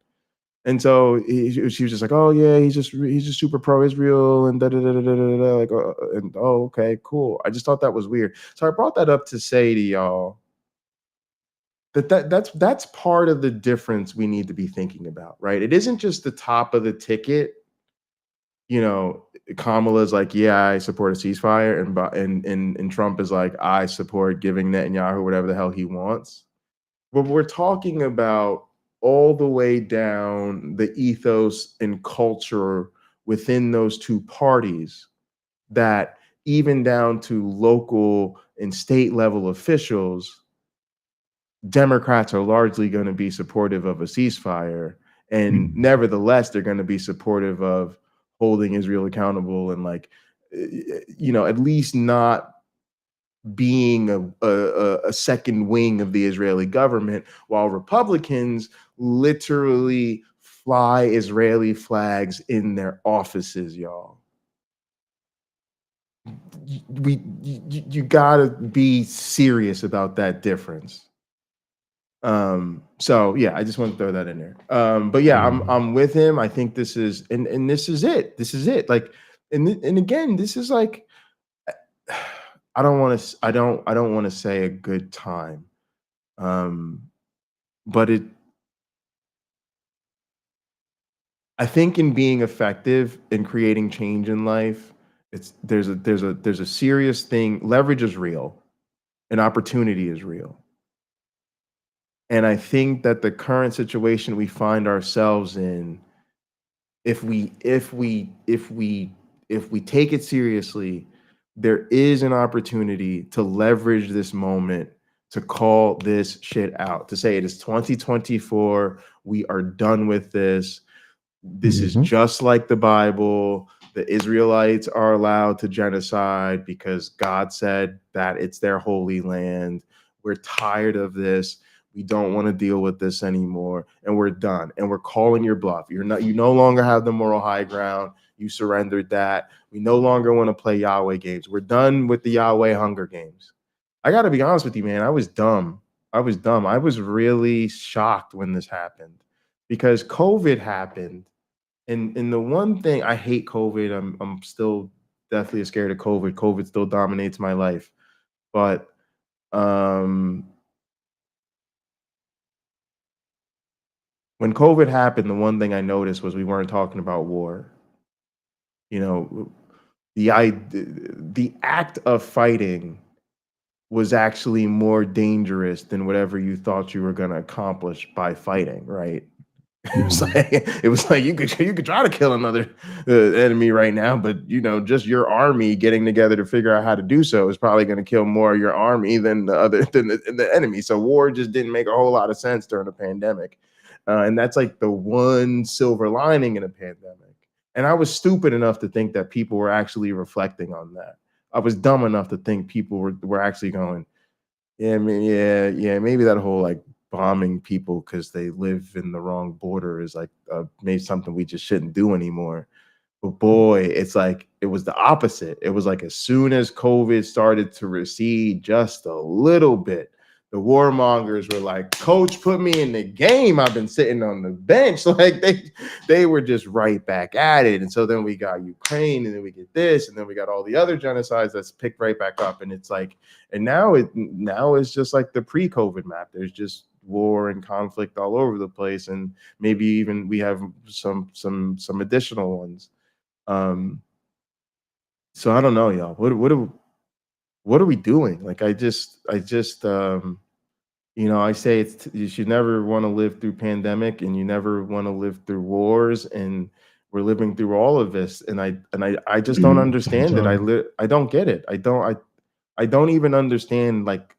And so she was just like, oh yeah, he's just super pro Israel and da da da da da da. Like, and oh okay, cool. I just thought that was weird. So I brought that up to say to y'all that's part of the difference we need to be thinking about, right? It isn't just the top of the ticket. You know, Kamala's like, yeah, I support a ceasefire, and Trump is like, I support giving Netanyahu whatever the hell he wants. But we're talking about all the way down the ethos and culture within those two parties, that even down to local and state level officials, Democrats are largely going to be supportive of a ceasefire, and nevertheless, they're going to be supportive of holding Israel accountable and, like, at least not being a second wing of the Israeli government, while Republicans literally fly Israeli flags in their offices, y'all. You gotta be serious about that difference. So yeah, I just want to throw that in there. But yeah, I'm with him. I think this is and this is it. This is it. Like, and again, this is like, I don't want to say a good time. But I think in being effective in creating change in life, there's a serious thing. Leverage is real and opportunity is real. And I think that the current situation we find ourselves in, if we take it seriously, there is an opportunity to leverage this moment to call this shit out, to say it is 2024, we are done with this. This is just like the Bible. The Israelites are allowed to genocide because God said that it's their holy land. We're tired of this. We don't want to deal with this anymore, and we're done. And we're calling your bluff. You no longer have the moral high ground. You surrendered that. We no longer want to play Yahweh games. We're done with the Yahweh Hunger Games. I got to be honest with you, man. I was dumb. I was really shocked when this happened, because COVID happened. And the one thing, I hate COVID. I'm still deathly scared of COVID. COVID still dominates my life. But when COVID happened, the one thing I noticed was we weren't talking about war. You know, the act of fighting was actually more dangerous than whatever you thought you were going to accomplish by fighting, right? It was like you could try to kill another enemy right now, but just your army getting together to figure out how to do so is probably going to kill more of your army than the enemy. So war just didn't make a whole lot of sense during a pandemic, and that's like the one silver lining in a pandemic. And I was stupid enough to think that people were actually reflecting on that. I was dumb enough to think people were actually going, yeah, maybe that whole, like, bombing people because they live in the wrong border is like maybe something we just shouldn't do anymore. But boy, it's like it was the opposite. It was like as soon as COVID started to recede just a little bit, the warmongers were like, "Coach, put me in the game. I've been sitting on the bench." Like they were just right back at it. And so then we got Ukraine, and then we get this, and then we got all the other genocides that's picked right back up. And it's like, and now it's just like the pre-COVID map. There's just war and conflict all over the place, and maybe even we have some additional ones. So I don't know, y'all. What are we doing? Like, I just I say you should never want to live through pandemic, and you never want to live through wars, and we're living through all of this, and I just don't understand it. I don't get it. I don't even understand. Like,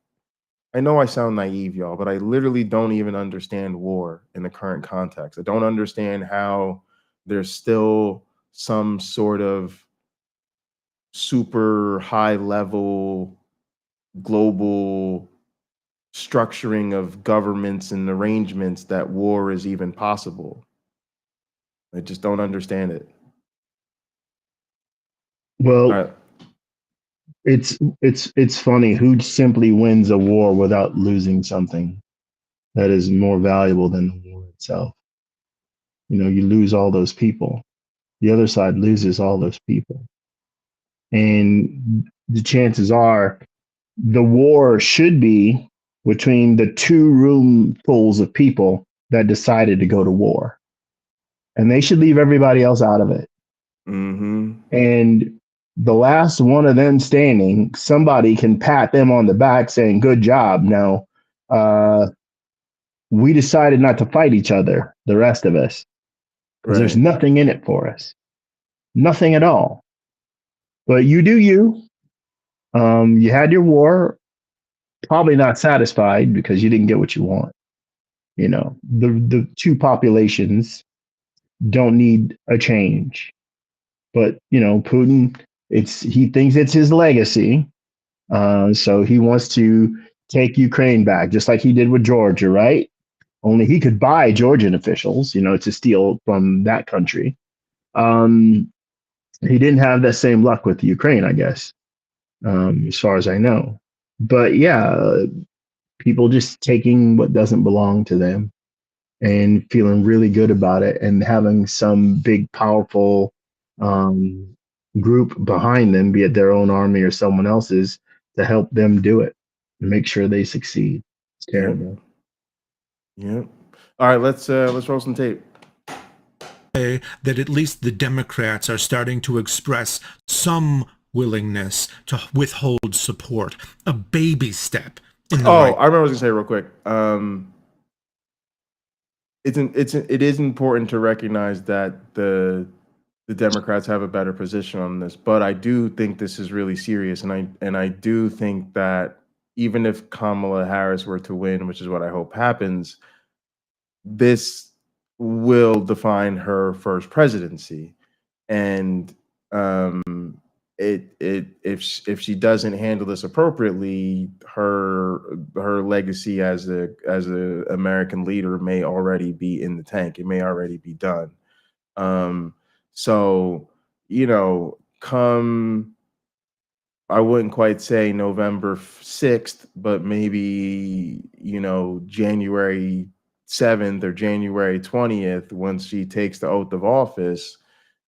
I know I sound naive, y'all, but I literally don't even understand war in the current context. I don't understand how there's still some sort of super high level global structuring of governments and arrangements that war is even possible. I just don't understand it. Well, All right. It's funny who simply wins a war without losing something that is more valuable than the war itself. You know, you lose all those people. The other side loses all those people. And the chances are the war should be between the two roomfuls of people that decided to go to war. And they should leave everybody else out of it. Mm-hmm. And the last one of them standing, somebody can pat them on the back saying, good job. Now, we decided not to fight each other, the rest of us, because there's Right. nothing in it for us. Nothing at all. But you do you. You had your war, probably not satisfied because you didn't get what you want. You know, the two populations don't need a change. But, you know, Putin, he thinks it's his legacy. So he wants to take Ukraine back, just like he did with Georgia, right? Only he could buy Georgian officials, you know, to steal from that country. He didn't have that same luck with Ukraine, I guess, as far as I know. But yeah, people just taking what doesn't belong to them and feeling really good about it and having some big, powerful group behind them, be it their own army or someone else's, to help them do it and make sure they succeed. It's terrible. Yep. All right, let's roll some tape. That at least the Democrats are starting to express some willingness to withhold support, a baby step in the Oh, right. I remember what I was gonna say real quick. It is important to recognize that the Democrats have a better position on this, but I do think this is really serious, and I do think that even if Kamala Harris were to win, which is what I hope happens, this will define her first presidency, and if she doesn't handle this appropriately, her legacy as a American leader may already be in the tank. It may already be done. So you know, come, I wouldn't quite say November 6th, but maybe, you know, January 7th or January 20th, once she takes the oath of office,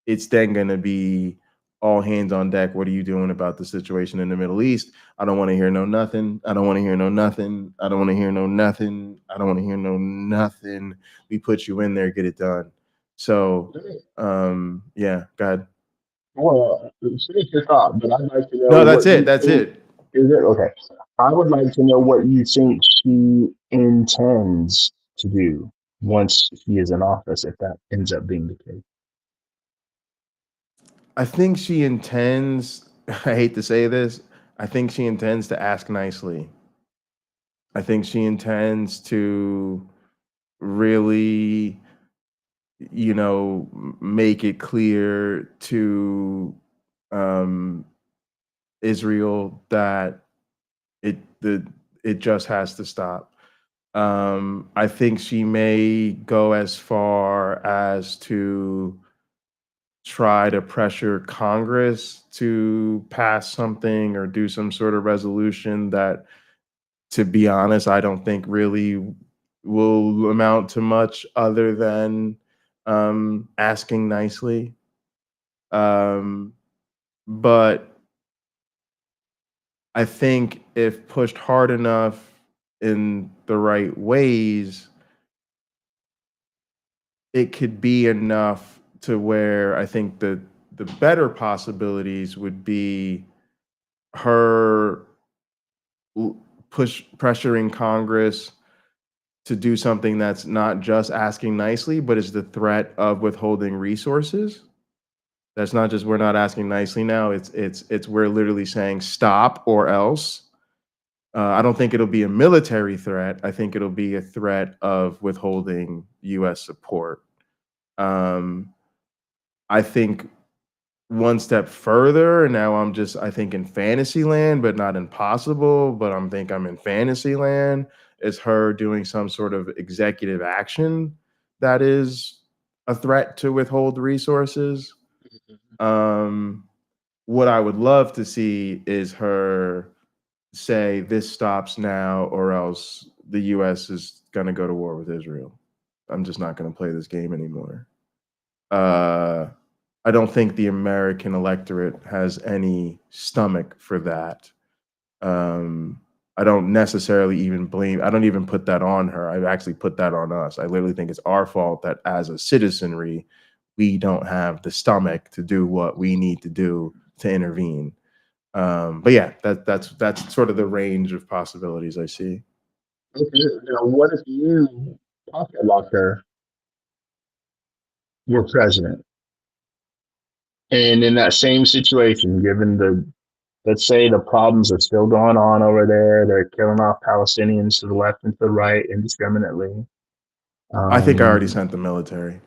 it's then going to be all hands on deck. What are you doing about the situation in the Middle East? I don't want to hear no nothing. I don't want to hear no nothing. I don't want to hear no nothing. I don't want to hear no nothing. We put you in there, get it done. So, yeah, go ahead. Well, finish your thought, but I'd like to know. No, that's it. That's it. Is it okay? I would like to know what you think she intends to do once she is in office, if that ends up being the case. I think she intends, I hate to say this, I think she intends to ask nicely. I think she intends to really, you know, make it clear to Israel that it just has to stop. I think she may go as far as to try to pressure Congress to pass something or do some sort of resolution that, to be honest, I don't think really will amount to much other than asking nicely. But I think if pushed hard enough in the right ways, it could be enough to where I think the better possibilities would be her pressuring Congress to do something that's not just asking nicely, but is the threat of withholding resources. That's not just, we're not asking nicely now. It's we're literally saying stop or else. I don't think it'll be a military threat. I think it'll be a threat of withholding U.S. support. I think one step further, and now I think in fantasy land, but not impossible, but I'm in fantasy land, is her doing some sort of executive action that is a threat to withhold resources. what I would love to see is her say this stops now, or else the U.S. is going to go to war with Israel. I'm just not going to play this game anymore. I don't think the American electorate has any stomach for that. I don't necessarily even blame, I don't even put that on her. I actually put that on us. I literally think it's our fault that as a citizenry, we don't have the stomach to do what we need to do to intervene. But yeah, that's sort of the range of possibilities I see. Okay, now what if you, pocket locker, were president? And in that same situation, given the, let's say the problems are still going on over there, they're killing off Palestinians to the left and to the right indiscriminately. I think I already sent the military.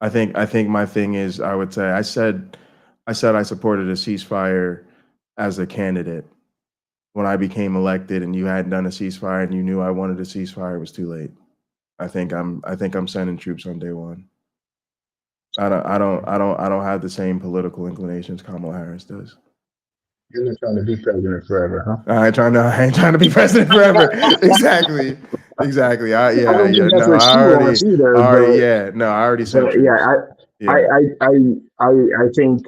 I think my thing is, I would say I said I supported a ceasefire as a candidate. When I became elected and you hadn't done a ceasefire and you knew I wanted a ceasefire, it was too late. I think I'm sending troops on day one. I don't have the same political inclinations Kamala Harris does. You're not trying to be president forever, huh? I ain't trying to be president forever. Exactly. I don't think that's No, what she wants either. I already sent troops. I think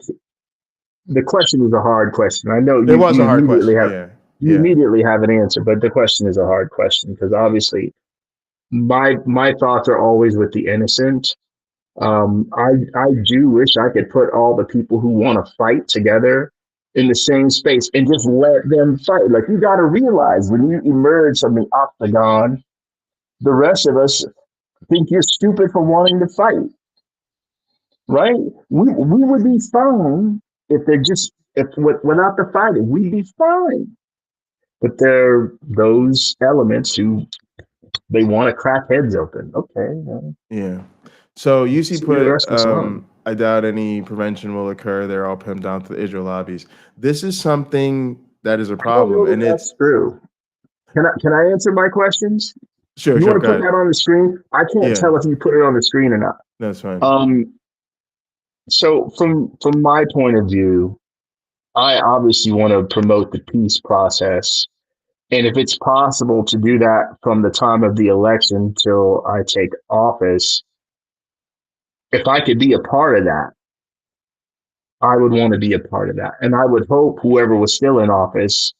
the question is a hard question. I know It was a hard question. You immediately have an answer, but the question is a hard question because obviously my thoughts are always with the innocent. I do wish I could put all the people who want to fight together in the same space and just let them fight. Like, you got to realize when you emerge from the octagon, the rest of us think you're stupid for wanting to fight, right? We would be fine if without the fighting, we'd be fine. But there are those elements who they want to crack heads open. Okay. Yeah. So UC put, I doubt any prevention will occur. They're all pinned down to the Israel lobbies. This is something that is a problem, and that's true. Can I answer my questions? Sure. You want to put that on the screen? I can't tell if you put it on the screen or not. That's fine. So from my point of view, I obviously want to promote the peace process. And if it's possible to do that from the time of the election till I take office, if I could be a part of that, I would want to be a part of that. And I would hope whoever was still in office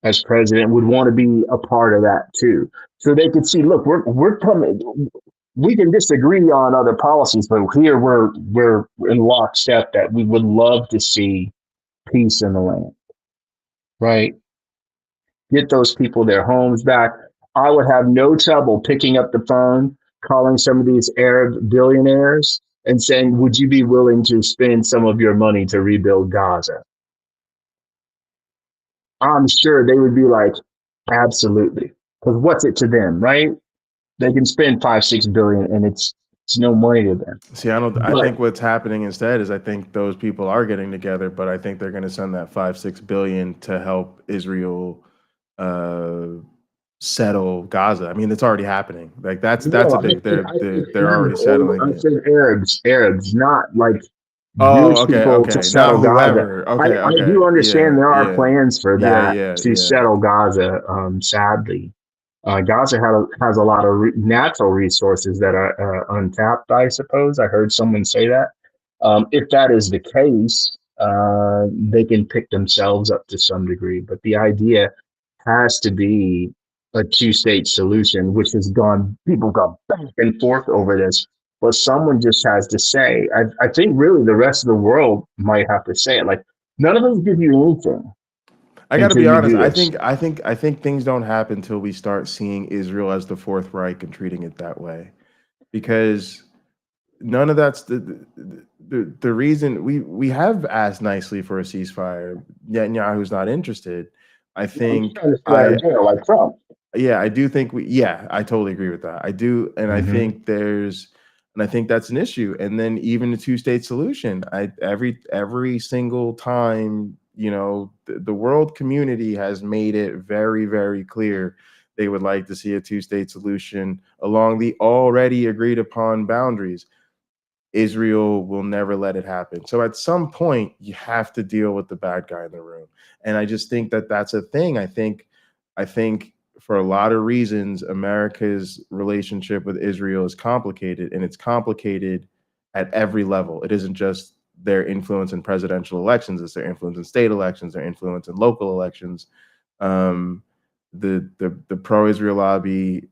as president would want to be a part of that too. So they could see, look, we're coming, we can disagree on other policies, but here we're in lockstep that we would love to see peace in the land, right? Get those people their homes back. I would have no trouble picking up the phone, calling some of these Arab billionaires and saying, would you be willing to spend some of your money to rebuild Gaza? I'm sure they would be like, absolutely. Because what's it to them, right? They can spend $5-6 billion and it's no money to them. See, I think what's happening instead is I think those people are getting together, but I think they're going to send that $5-6 billion to help Israel settle Gaza. I mean, it's already happening. Like that's a big. They're already settling. I said Arabs, not like Jewish people to settle Gaza. I do understand there are plans for that to settle Gaza. Sadly, Gaza has a lot of natural resources that are untapped. I suppose I heard someone say that. If that is the case, they can pick themselves up to some degree. But the idea has to be a two-state solution, which people gone back and forth over this. But someone just has to say, I think really the rest of the world might have to say it. Like, none of them give you anything. I got to be honest. I think things don't happen until we start seeing Israel as the Fourth Reich and treating it that way, because none of that's the reason we have asked nicely for a ceasefire. Netanyahu's not interested. I think like Trump. Yeah, I do think I totally agree with that. I do, and I think I think that's an issue. And then even a two-state solution, every single time, the world community has made it very, very clear they would like to see a two-state solution along the already agreed upon boundaries. Israel will never let it happen. So at some point, you have to deal with the bad guy in the room. And I just think that that's a thing. I think for a lot of reasons, America's relationship with Israel is complicated, and it's complicated at every level. It isn't just their influence in presidential elections; it's their influence in state elections, their influence in local elections. The pro-Israel lobby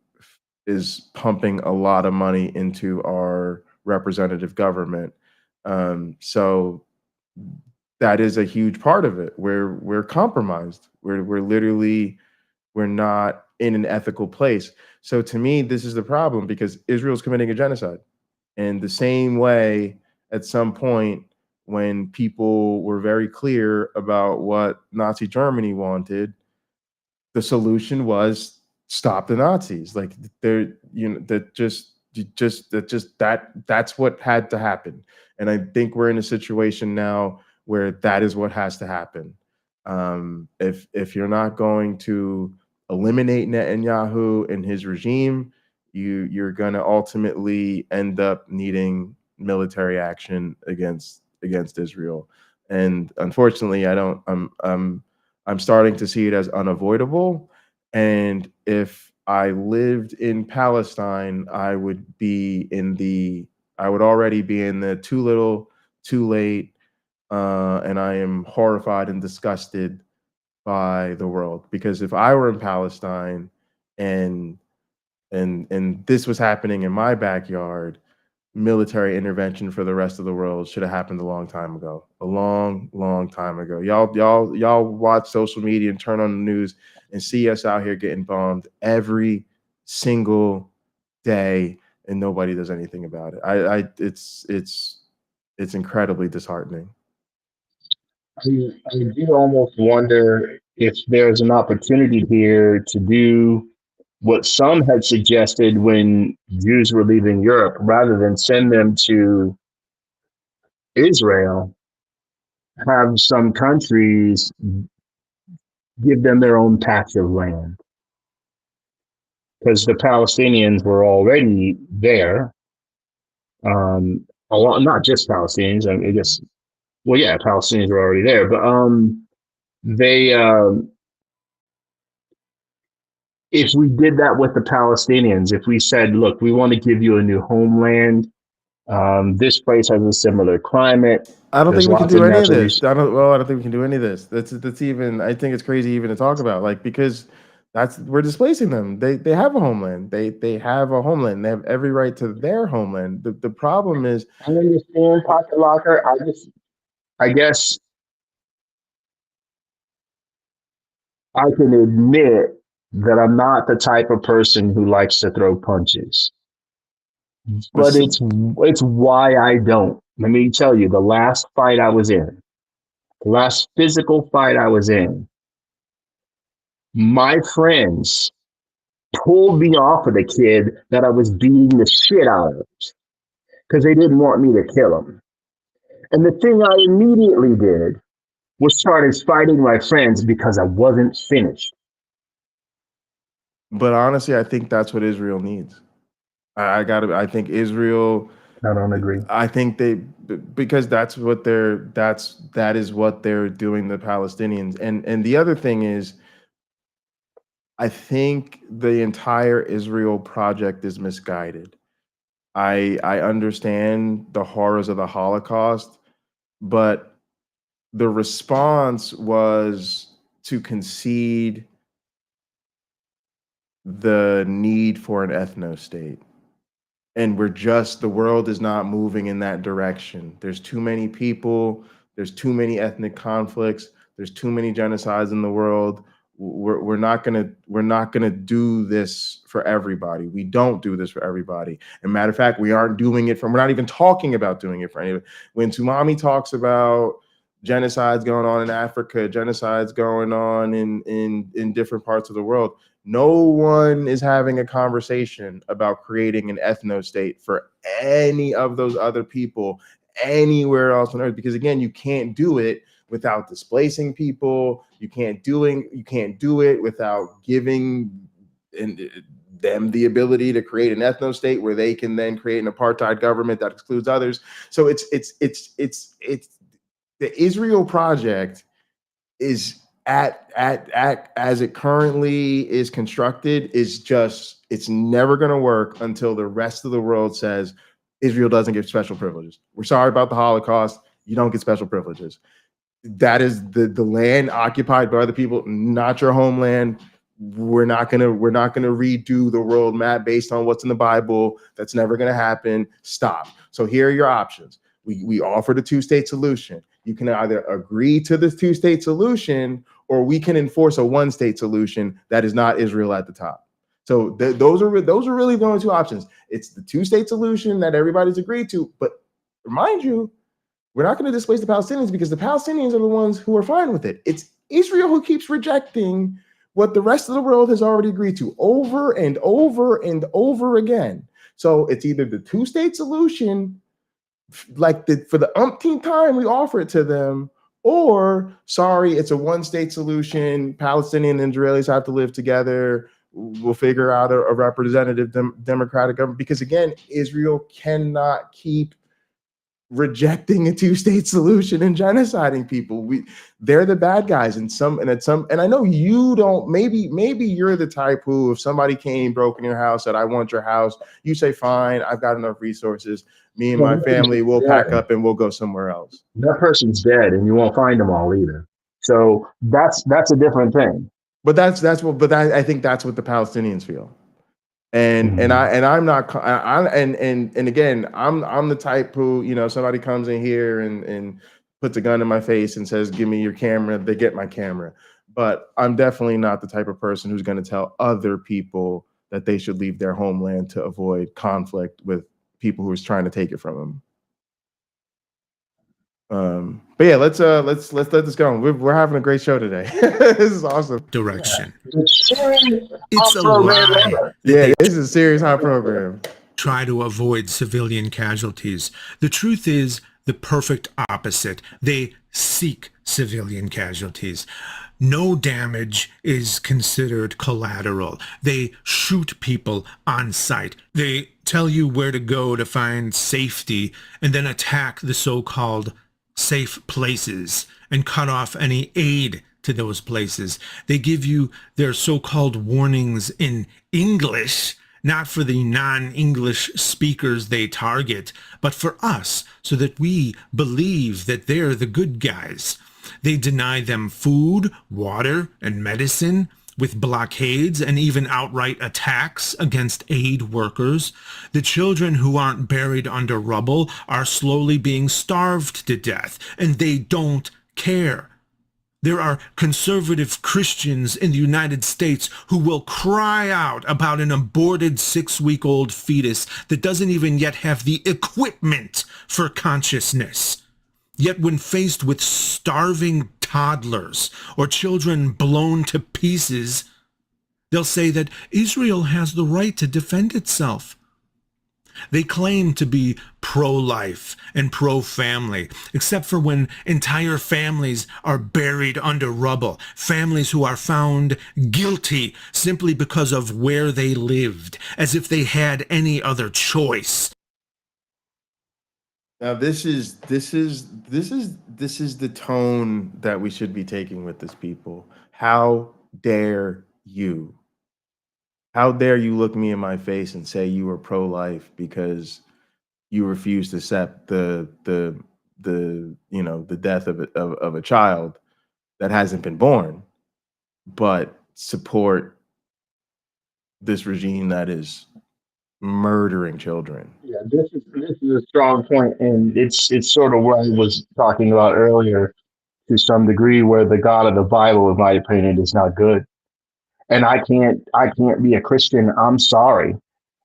is pumping a lot of money into our representative government. So that is a huge part of it. We're compromised. We're not in an ethical place. So to me, this is the problem, because Israel's committing a genocide. And the same way, at some point, when people were very clear about what Nazi Germany wanted, the solution was stop the Nazis. Like that's what had to happen. And I think we're in a situation now where that is what has to happen. If you're not going to eliminate Netanyahu and his regime, you're going to ultimately end up needing military action against Israel. And unfortunately, I'm starting to see it as unavoidable. And if I lived in Palestine, I would already be in the too little, too late, and I am horrified and disgusted by the world. Because if I were in Palestine and this was happening in my backyard, military intervention for the rest of the world should have happened a long time ago. A long time ago. Y'all watch social media and turn on the news and see us out here getting bombed every single day, and nobody does anything about it. It's incredibly disheartening. I do almost wonder if there's an opportunity here to do what some had suggested when Jews were leaving Europe, rather than send them to Israel, have some countries give them their own patch of land. Because the Palestinians were already there. A lot, not just Palestinians, I guess, well, yeah, Palestinians were already there, but they, if we did that with the Palestinians, if we said, look, we want to give you a new homeland, this place has a similar climate. I don't There's think we can lots do of any of natural this. I don't think we can do any of this. That's even, I think it's crazy even to talk about, like, because we're displacing them. They have a homeland. They have a homeland. They have every right to their homeland. The problem is, I understand, Pocket Locker. I guess I can admit that I'm not the type of person who likes to throw punches. But it's why I don't. Let me tell you, the last fight I was in, the last physical fight I was in, my friends pulled me off of the kid that I was beating the shit out of because they didn't want me to kill him. And the thing I immediately did was started fighting my friends because I wasn't finished. but honestly, I think that's what Israel needs. I think Israel, I don't agree. I think because that is what they're doing to the Palestinians. And the other thing is, I think the entire Israel project is misguided. I understand the horrors of the Holocaust, but the response was to concede the need for an ethno state. And the world is not moving in that direction. There's too many people, there's too many ethnic conflicts, there's too many genocides in the world. We're not gonna do this for everybody. We don't do this for everybody. And matter of fact, we're not even talking about doing it for anybody. When Tsunami talks about genocides going on in Africa, genocides going on in different parts of the world, no one is having a conversation about creating an ethno state for any of those other people anywhere else on earth, because again, you can't do it without displacing people. You can't do it without giving them the ability to create an ethno state where they can then create an apartheid government that excludes others. So it's the Israel project is at as it currently is constructed is just, it's never going to work until the rest of the world says Israel doesn't get special privileges. We're sorry about the Holocaust. You don't get special privileges. That is the land occupied by other people, not your homeland. We're not gonna redo the world map based on what's in the Bible. That's never gonna happen. Stop. So here are your options. We offer the two-state solution. You can either agree to the two-state solution, or we can enforce a one-state solution that is not Israel at the top. So those are really the only two options. It's the two-state solution that everybody's agreed to, but remind you, we're not going to displace the Palestinians because the Palestinians are the ones who are fine with it. It's Israel who keeps rejecting what the rest of the world has already agreed to over and over and over again. So it's either the two-state solution, like for the umpteenth time we offer it to them, or sorry, it's a one-state solution. Palestinian and Israelis have to live together. We'll figure out a representative democratic government, because again, Israel cannot keep rejecting a two-state solution and genociding people. They're the bad guys, and I know you don't. Maybe you're the type who, if somebody came, broke in your house, said, "I want your house," you say, "Fine, I've got enough resources. Me and my family will pack up and we'll go somewhere else." That person's dead, and you won't find them all either. So that's a different thing. But I think that's what the Palestinians feel. And I'm not, and again, I'm the type who, you know, somebody comes in here and puts a gun in my face and says, "Give me your camera," they get my camera. But I'm definitely not the type of person who's going to tell other people that they should leave their homeland to avoid conflict with people who are trying to take it from them. But yeah, let's let this go. We're having a great show today. This is awesome. Direction. Yeah. It's a lie. Yeah, this is a serious hot program. Try to avoid civilian casualties. The truth is the perfect opposite. They seek civilian casualties. No damage is considered collateral. They shoot people on sight. They tell you where to go to find safety and then attack the so-called safe places and cut off any aid to those places. They give you their so-called warnings in English, not for the non-English speakers they target, but for us, so that we believe that they're the good guys. They deny them food, water, and medicine, with blockades and even outright attacks against aid workers. The children who aren't buried under rubble are slowly being starved to death, and they don't care. There are conservative Christians in the United States who will cry out about an aborted 6-week-old fetus that doesn't even yet have the equipment for consciousness. Yet when faced with starving toddlers or children blown to pieces, they'll say that Israel has the right to defend itself. They claim to be pro-life and pro-family, except for when entire families are buried under rubble, families who are found guilty simply because of where they lived, as if they had any other choice. Now this is the tone that we should be taking with this people. How dare you? How dare you look me in my face and say you are pro-life because you refuse to accept the death of a child that hasn't been born, but support this regime that is murdering children. Yeah, this is a strong point, and it's sort of what I was talking about earlier to some degree, where the God of the Bible, in my opinion, is not good. And I can't be a Christian. I'm sorry.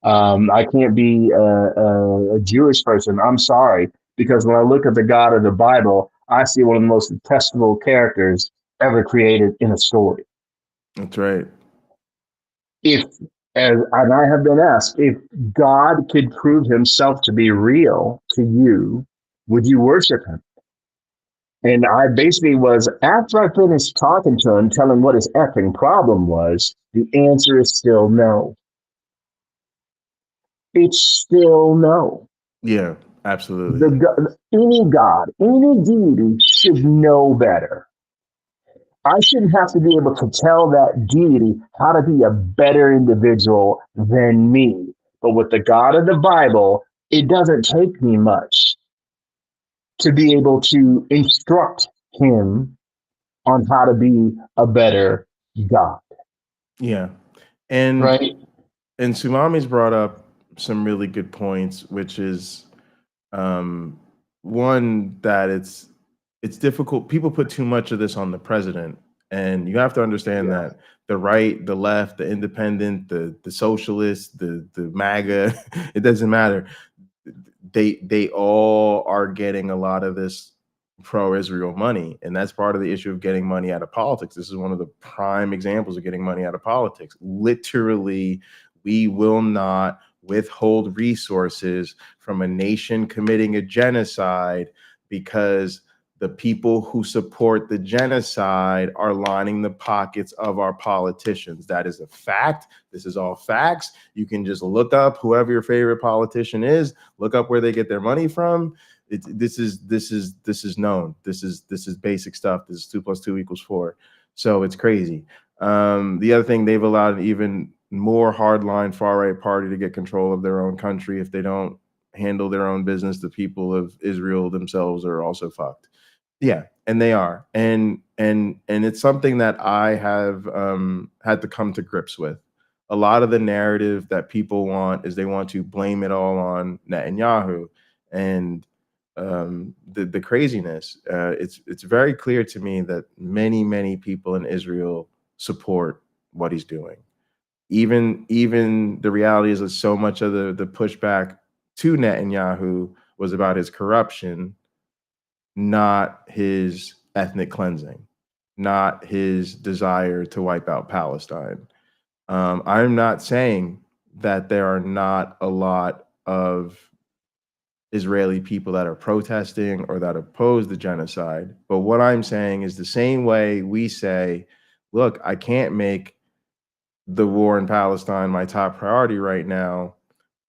I can't be a Jewish person. I'm sorry, because when I look at the God of the Bible, I see one of the most detestable characters ever created in a story. That's right. And I have been asked, if God could prove himself to be real to you, would you worship him? And I basically was, after I finished talking to him, telling him what his effing problem was, the answer is still no. it's still no. Yeah, absolutely. Any God, any deity should know better. I shouldn't have to be able to tell that deity how to be a better individual than me. But with the God of the Bible, it doesn't take me much to be able to instruct him on how to be a better God, Yeah. And right? Sumami's brought up some really good points, which is one that it's difficult. People put too much of this on the president, and you have to understand Yeah. that the right, the left, the independent, the socialists, the MAGA, it doesn't matter. They all are getting a lot of this pro-Israel money, and that's part of the issue of getting money out of politics. This is one of the prime examples of getting money out of politics. Literally, we will not withhold resources from a nation committing a genocide because the people who support the genocide are lining the pockets of our politicians. That is a fact. This is all facts. You can just look up whoever your favorite politician is, look up where they get their money from. This is known. This is basic stuff. This is 2 + 2 = 4. So it's crazy. The other thing, they've allowed even more hardline far right party to get control of their own country. If they don't handle their own business, the people of Israel themselves are also fucked. Yeah, and they are, and it's something that I have had to come to grips with. A lot of the narrative that people want is they want to blame it all on Netanyahu, and the craziness. It's very clear to me that many people in Israel support what he's doing. Even the reality is that so much of the pushback to Netanyahu was about his corruption, not his ethnic cleansing, not his desire to wipe out Palestine. I'm not saying that there are not a lot of Israeli people that are protesting or that oppose the genocide. But what I'm saying is the same way we say, look, I can't make the war in Palestine my top priority right now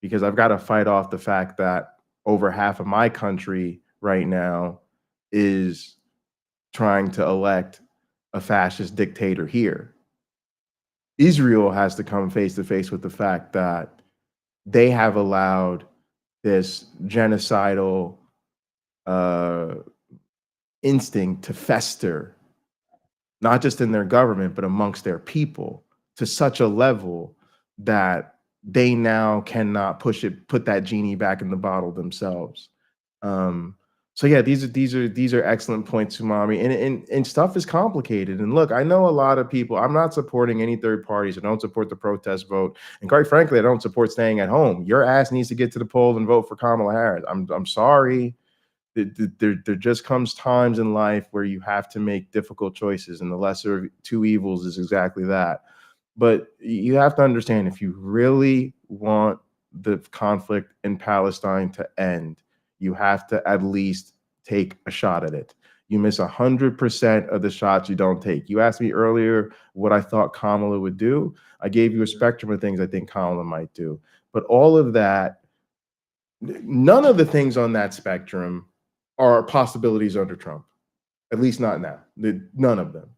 because I've got to fight off the fact that over half of my country right now is trying to elect a fascist dictator here. Israel has to come face to face with the fact that they have allowed this genocidal instinct to fester, not just in their government, but amongst their people to such a level that they now cannot put that genie back in the bottle themselves. So yeah, these are excellent points, Sumami, and stuff is complicated. And look, I know a lot of people. I'm not supporting any third parties. I don't support the protest vote, and quite frankly, I don't support staying at home. Your ass needs to get to the poll and vote for Kamala Harris. I'm sorry. There just comes times in life where you have to make difficult choices, and the lesser of two evils is exactly that. But you have to understand, if you really want the conflict in Palestine to end, you have to at least take a shot at it. You miss 100% of the shots you don't take. You asked me earlier what I thought Kamala would do. I gave you a spectrum of things I think Kamala might do. But all of that, none of the things on that spectrum are possibilities under Trump, at least not now. None of them.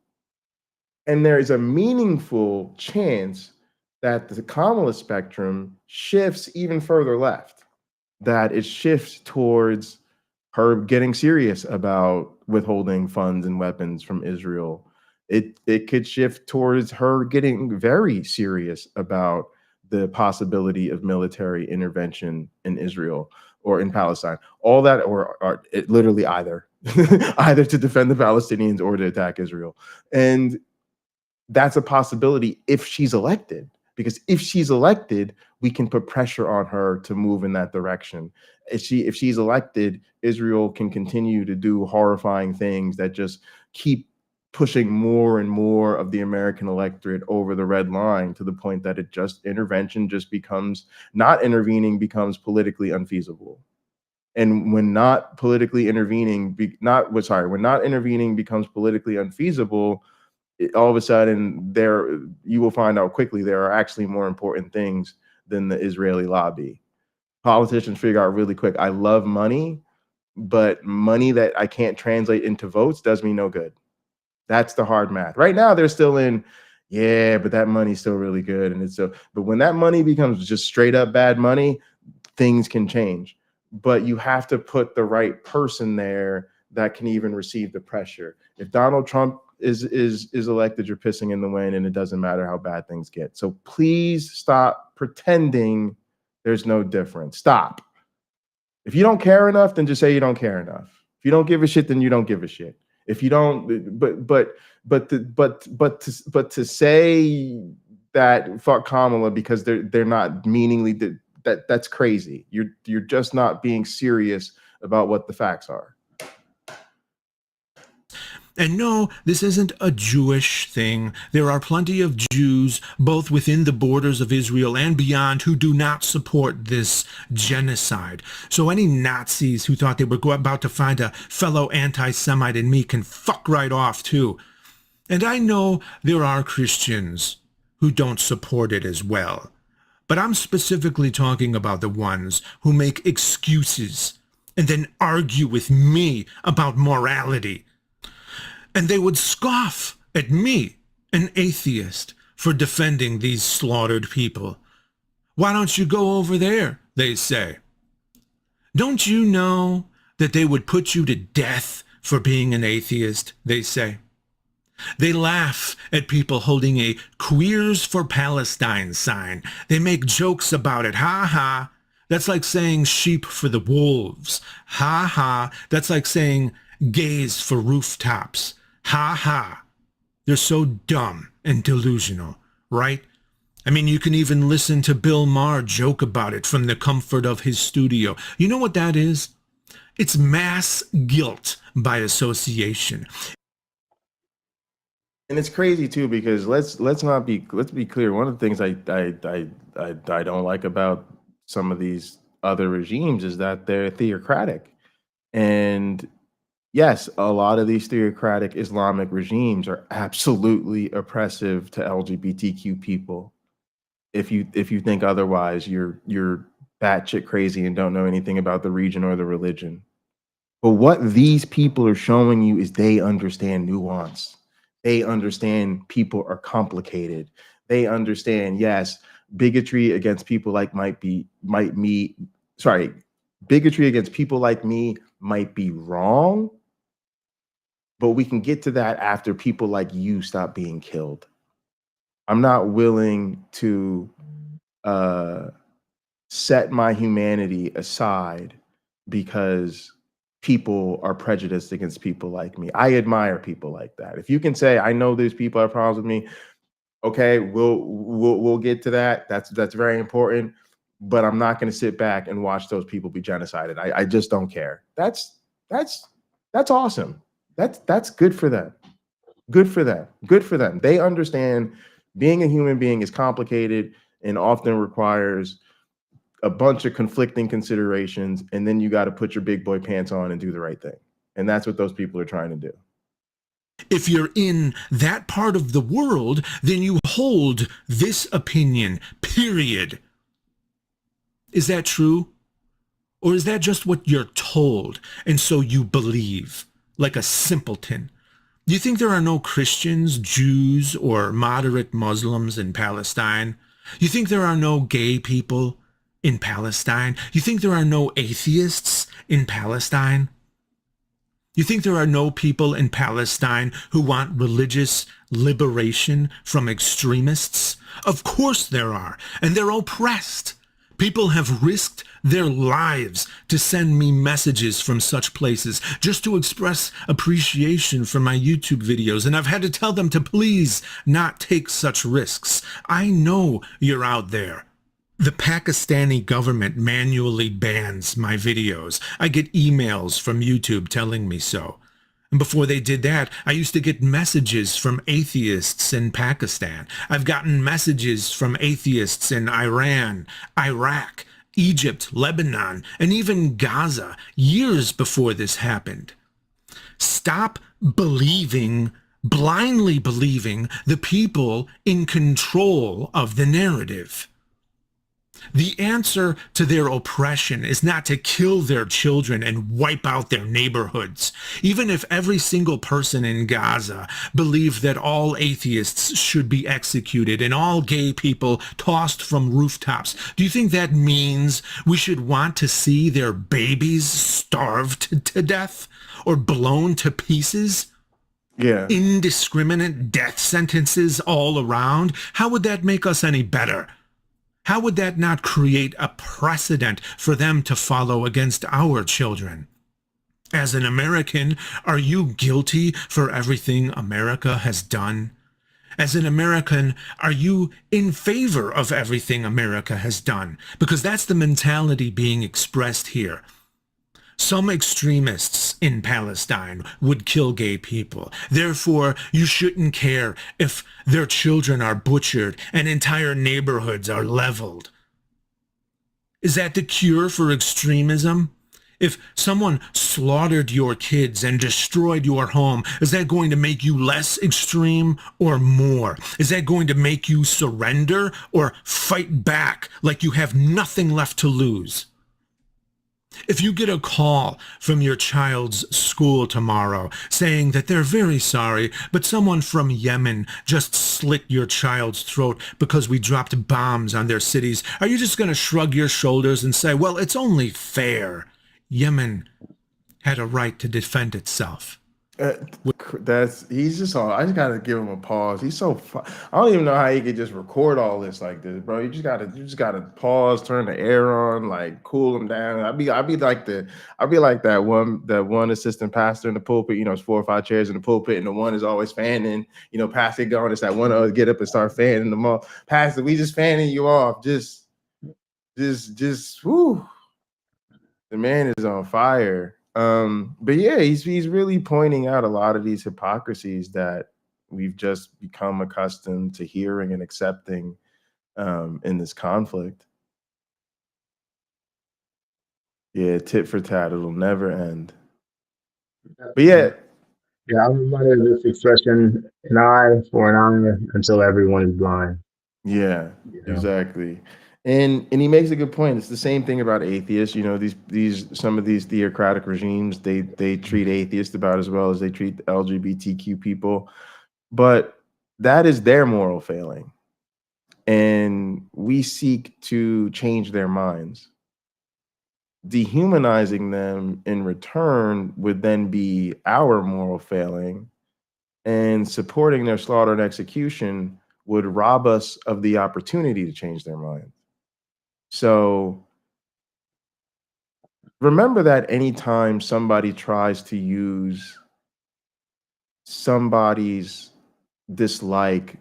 And there is a meaningful chance that the Kamala spectrum shifts even further left, that it shifts towards her getting serious about withholding funds and weapons from Israel. It could shift towards her getting very serious about the possibility of military intervention in Israel or in Palestine. All that, or it literally either, either to defend the Palestinians or to attack Israel. And that's a possibility if she's elected, because if she's elected, we can put pressure on her to move in that direction. If she's elected, Israel can continue to do horrifying things that just keep pushing more and more of the American electorate over the red line, to the point that intervention just becomes, not intervening becomes politically unfeasible. And when not intervening becomes politically unfeasible, all of a sudden you will find out quickly there are actually more important things than the Israeli lobby. politicians figure out really quick. I love money, but money that I can't translate into votes does me no good. That's the hard math. Right now, they're still in, yeah, but that money's still really good. And it's so, but when that money becomes just straight up bad money, things can change. But you have to put the right person there that can even receive the pressure. If Donald Trump is elected, you're pissing in the wind, and it doesn't matter how bad things get. So please stop pretending there's no difference. Stop. If you don't care enough, then just say you don't care enough. If you don't give a shit, then you don't give a shit. If you don't, but to say that fuck Kamala because they're not meaningly, that's crazy. You're just not being serious about what the facts are. And no, this isn't a Jewish thing. There are plenty of Jews, both within the borders of Israel and beyond, who do not support this genocide. So any Nazis who thought they were about to find a fellow anti-Semite in me can fuck right off too. And I know there are Christians who don't support it as well. But I'm specifically talking about the ones who make excuses and then argue with me about morality. And they would scoff at me, an atheist, for defending these slaughtered people. Why don't you go over there, they say. Don't you know that they would put you to death for being an atheist, they say. They laugh at people holding a Queers for Palestine sign. They make jokes about it. Ha ha. That's like saying sheep for the wolves. Ha ha. That's like saying gays for rooftops. Ha ha. They're so dumb and delusional, right? I mean, you can even listen to Bill Maher joke about it from the comfort of his studio. You know what that is? It's mass guilt by association. And it's crazy too, because let's be clear. One of the things I don't like about some of these other regimes is that they're theocratic. And yes, a lot of these theocratic Islamic regimes are absolutely oppressive to LGBTQ people. If you think otherwise, you're batshit crazy and don't know anything about the region or the religion. But what these people are showing you is they understand nuance. They understand people are complicated. They understand, yes, bigotry against people like bigotry against people like me might be wrong, but we can get to that after people like you stop being killed. I'm not willing to set my humanity aside because people are prejudiced against people like me. I admire people like that. If you can say, I know these people have problems with me, okay, we'll get to that. That's very important. But I'm not going to sit back and watch those people be genocided. I just don't care. That's awesome. That's good for them. Good for them. Good for them. They understand being a human being is complicated and often requires a bunch of conflicting considerations, and then you got to put your big boy pants on and do the right thing. And that's what those people are trying to do. If you're in that part of the world, then you hold this opinion, period. Is that true? Or is that just what you're told, and so you believe, like a simpleton? Do you think there are no Christians, Jews, or moderate Muslims in Palestine? You think there are no gay people in Palestine? You think there are no atheists in Palestine? You think there are no people in Palestine who want religious liberation from extremists? Of course there are, and they're oppressed. People have risked their lives to send me messages from such places just to express appreciation for my YouTube videos, and I've had to tell them to please not take such risks. I know you're out there. The Pakistani government manually bans my videos. I get emails from YouTube telling me so. And before they did that, I used to get messages from atheists in Pakistan. I've gotten messages from atheists in Iran, Iraq, Egypt, Lebanon, and even Gaza years before this happened. Stop believing, blindly believing, the people in control of the narrative. The answer to their oppression is not to kill their children and wipe out their neighborhoods. Even if every single person in Gaza believed that all atheists should be executed and all gay people tossed from rooftops, do you think that means we should want to see their babies starved to death or blown to pieces? Yeah. Indiscriminate death sentences all around? How would that make us any better? How would that not create a precedent for them to follow against our children? As an American, are you guilty for everything America has done? As an American, are you in favor of everything America has done? Because that's the mentality being expressed here. Some extremists in Palestine would kill gay people. Therefore, you shouldn't care if their children are butchered and entire neighborhoods are leveled. Is that the cure for extremism? If someone slaughtered your kids and destroyed your home, is that going to make you less extreme or more? Is that going to make you surrender or fight back like you have nothing left to lose? If you get a call from your child's school tomorrow saying that they're very sorry, but someone from Yemen just slit your child's throat because we dropped bombs on their cities, are you just going to shrug your shoulders and say, well, it's only fair? Yemen had a right to defend itself. He's just all. I just gotta give him a pause. He's so. I don't even know how he could just record all this like this, bro. You just gotta pause, turn the air on, like cool him down. I'd be like that one assistant pastor in the pulpit. You know, it's 4 or 5 chairs in the pulpit, and the one is always fanning. You know, pastor going. It's that one other get up and start fanning them off. Pastor, we just fanning you off. Just. Whoo. The man is on fire. But yeah, he's really pointing out a lot of these hypocrisies that we've just become accustomed to hearing and accepting in this conflict. Yeah, tit for tat, it'll never end. But yeah. Yeah, I'm reminded of this expression, an eye for an eye until everyone is blind. Yeah, You know? exactly. And he makes a good point. It's the same thing about atheists. You know, some of these theocratic regimes, they treat atheists about as well as they treat LGBTQ people. But that is their moral failing. And we seek to change their minds. Dehumanizing them in return would then be our moral failing. And supporting their slaughter and execution would rob us of the opportunity to change their minds. So remember that anytime somebody tries to use somebody's dislike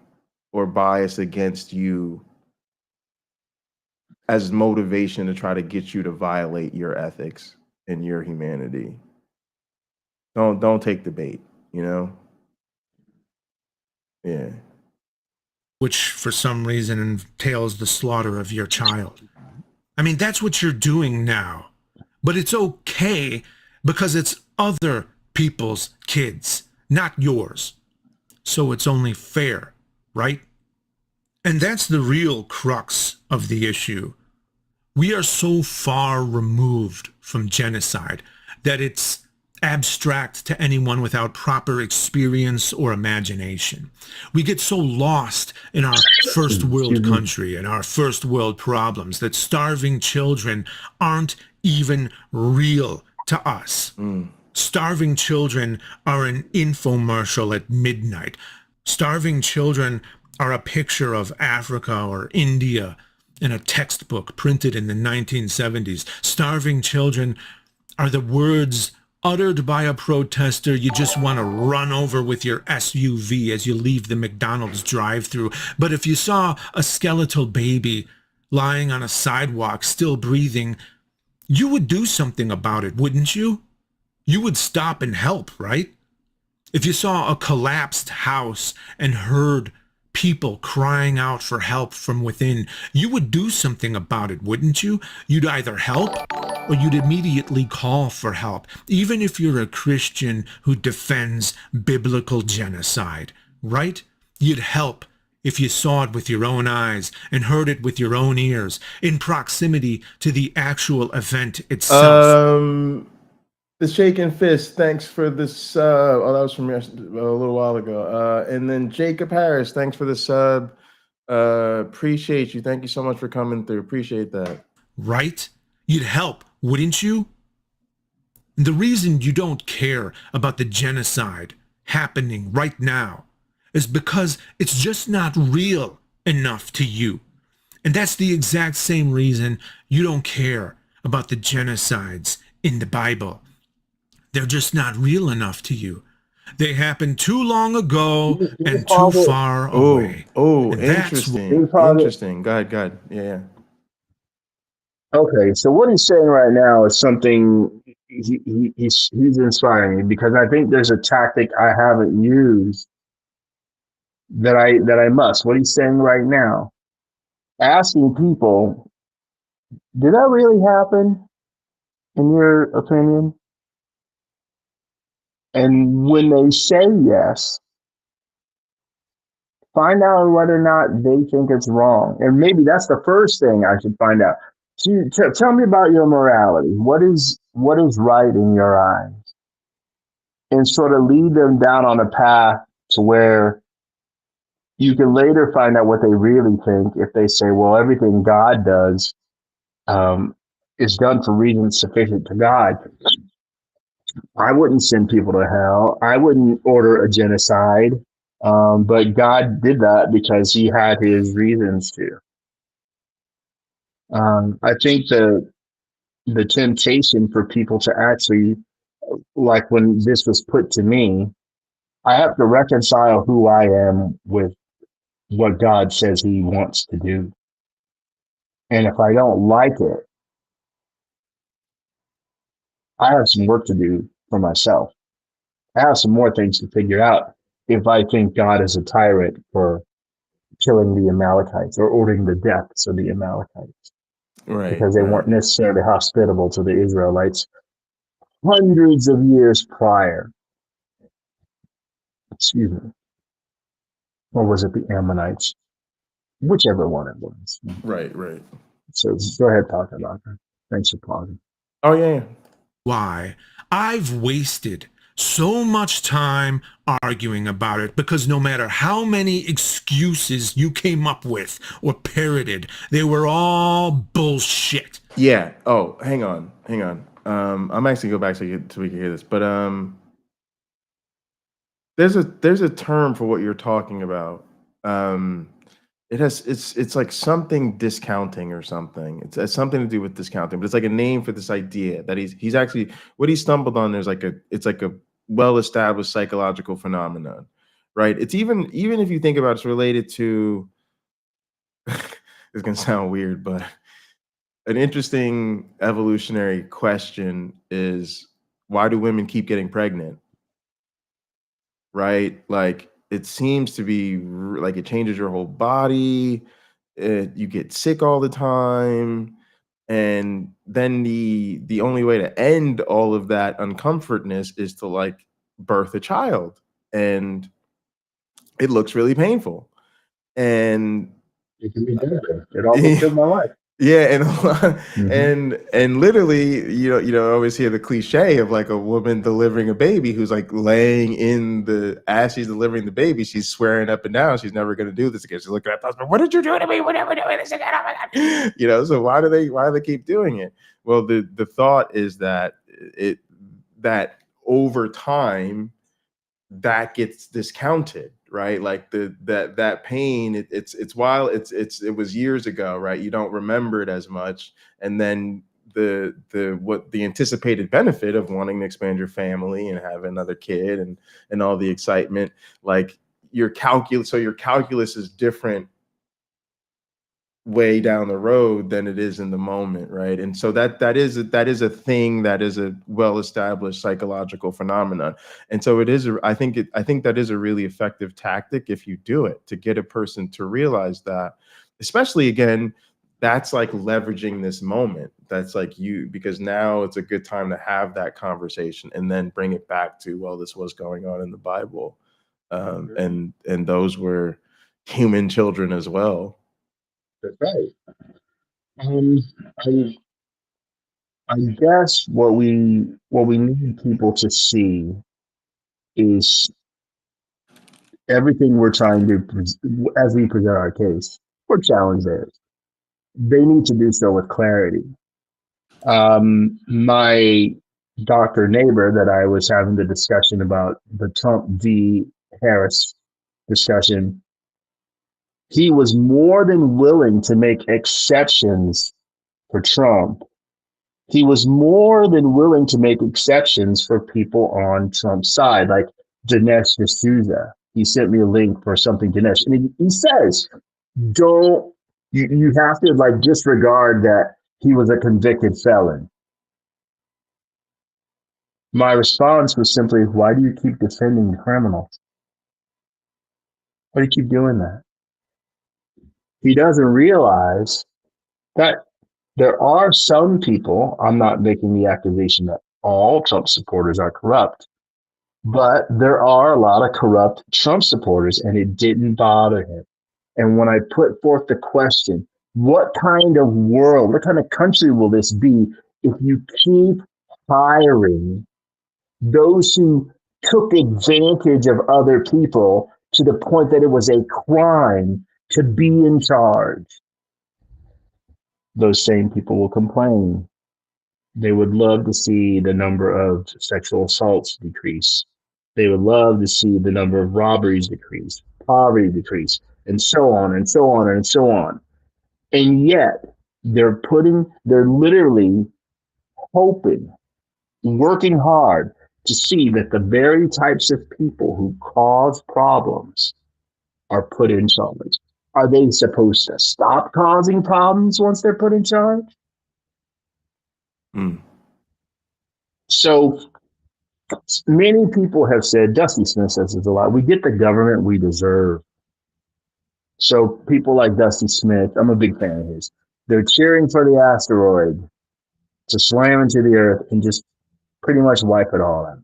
or bias against you as motivation to try to get you to violate your ethics and your humanity, don't take the bait, you know? Yeah. Which for some reason entails the slaughter of your child. I mean, that's what you're doing now. But it's okay because it's other people's kids, not yours. So it's only fair, right? And that's the real crux of the issue. We are so far removed from genocide that it's abstract to anyone without proper experience or imagination. We get so lost in our first world country and our first world problems that starving children aren't even real to us. Starving children are an infomercial at midnight. Starving children are a picture of Africa or India in a textbook printed in the 1970s. Starving children are the words uttered by a protester you just want to run over with your SUV as you leave the McDonald's drive-thru. But if you saw a skeletal baby lying on a sidewalk still breathing, you would do something about it, wouldn't you? You would stop and help, right? If you saw a collapsed house and heard people crying out for help from within, you would do something about it, wouldn't you? You'd either help or you'd immediately call for help, even if you're a Christian who defends biblical genocide, right? You'd help if you saw it with your own eyes and heard it with your own ears in proximity to the actual event itself. The shaking fist, thanks for this. Oh, that was from a little while ago. And then Jacob Harris, thanks for the sub. Appreciate you. Thank you so much for coming through. Appreciate that. Right? You'd help, wouldn't you? The reason you don't care about the genocide happening right now is because it's just not real enough to you. And that's the exact same reason you don't care about the genocides in the Bible. They're just not real enough to you. They happened too long ago and too far away. Oh, And that's interesting. Interesting. Go ahead. Yeah. Okay, so what he's saying right now is something he's inspiring me, because I think there's a tactic I haven't used that I must. What he's saying right now, asking people, did that really happen in your opinion? And when they say yes, find out whether or not they think it's wrong. And maybe that's the first thing I should find out. Tell me about your morality. What is right in your eyes? And sort of lead them down on a path to where you can later find out what they really think if they say, well, everything God does is done for reasons sufficient to God. I wouldn't send people to hell. I wouldn't order a genocide. But God did that because he had his reasons to. I think the temptation for people to actually, like when this was put to me, I have to reconcile who I am with what God says he wants to do. And if I don't like it, I have some work to do for myself. I have some more things to figure out if I think God is a tyrant for killing the Amalekites or ordering the deaths of the Amalekites. Right. Because they weren't necessarily hospitable to the Israelites hundreds of years prior. Excuse me. Or was it the Ammonites? Whichever one it was. Right. So go ahead, talk about that. Thanks for pausing. Oh, yeah. Why I've wasted so much time arguing about it, because no matter how many excuses you came up with or parroted, they were all bullshit. Yeah. Oh, hang on. I'm actually go back so we can hear this, but there's a term for what you're talking about. It's like something discounting or something. It's something to do with discounting, but it's like a name for this idea that he's actually what he stumbled on. It's like a well-established psychological phenomenon, right? It's even if you think about it, it's related to it's gonna sound weird, but an interesting evolutionary question is, why do women keep getting pregnant? Right? Like it seems to be like it changes your whole body. You get sick all the time, and then the only way to end all of that uncomfortness is to like birth a child, and it looks really painful. And It can be dangerous. It almost killed my life. yeah, and literally, I always hear the cliche of like a woman delivering a baby who's like laying in the as she's delivering the baby, she's swearing up and down she's never going to do this again. She's looking at the husband, what did you do to me? We're never doing this again. Oh my God. So why do they keep doing it? Well, the thought is that that over time that gets discounted, right? Like that pain, it's while it was years ago, right? You don't remember it as much, and then the anticipated benefit of wanting to expand your family and have another kid and all the excitement, like your calculus is different way down the road than it is in the moment, right? And so that is a thing, that is a well-established psychological phenomenon. And so I think that is a really effective tactic if you do it, to get a person to realize that, especially again, that's like leveraging this moment. That's like because now it's a good time to have that conversation and then bring it back to, well, this was going on in the Bible. And those were human children as well. That's right. I I guess what we need people to see is everything we're trying to as we present our case or challenge theirs. They need to do so with clarity. My doctor neighbor that I was having the discussion about the Trump v. Harris discussion, he was more than willing to make exceptions for Trump. He was more than willing to make exceptions for people on Trump's side, like Dinesh D'Souza. He sent me a link for something Dinesh, and he says, "Don't you have to like disregard that he was a convicted felon." My response was simply, "Why do you keep defending the criminals? Why do you keep doing that?" He doesn't realize that there are some people. I'm not making the accusation that all Trump supporters are corrupt, but there are a lot of corrupt Trump supporters, and it didn't bother him. And when I put forth the question, what kind of world, what kind of country will this be if you keep hiring those who took advantage of other people to the point that it was a crime to be in charge? Those same people will complain. They would love to see the number of sexual assaults decrease. They would love to see the number of robberies decrease, poverty decrease, and so on and so on and so on. And yet they're literally hoping, working hard to see that the very types of people who cause problems are put in charge. Are they supposed to stop causing problems once they're put in charge? So many people have said, Dusty Smith says this a lot, we get the government we deserve. So people like Dusty Smith, I'm a big fan of his, they're cheering for the asteroid to slam into the earth and just pretty much wipe it all out.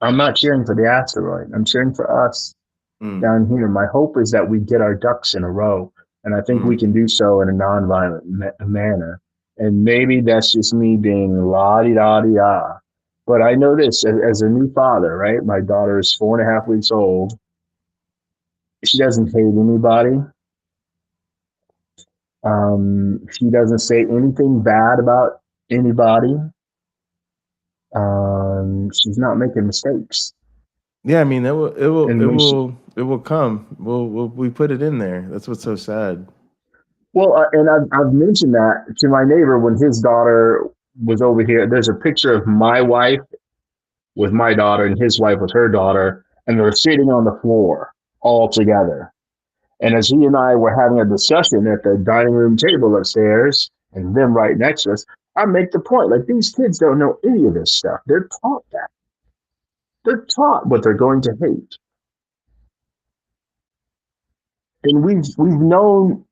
I'm not cheering for the asteroid. I'm cheering for us down here. My hope is that we get our ducks in a row. And I think we can do so in a nonviolent manner. And maybe that's just me being la-di-da-di-da. But I know this as a new father, right? My daughter is 4.5 weeks old. She doesn't hate anybody. She doesn't say anything bad about anybody. She's not making mistakes. Yeah, I mean, it will come. We put it in there. That's what's so sad. Well, and I've mentioned that to my neighbor when his daughter was over here. There's a picture of my wife with my daughter and his wife with her daughter, and they're sitting on the floor all together. And as he and I were having a discussion at the dining room table upstairs, and them right next to us, I make the point, like, these kids don't know any of this stuff. They're taught that. They're taught what they're going to hate. And we've known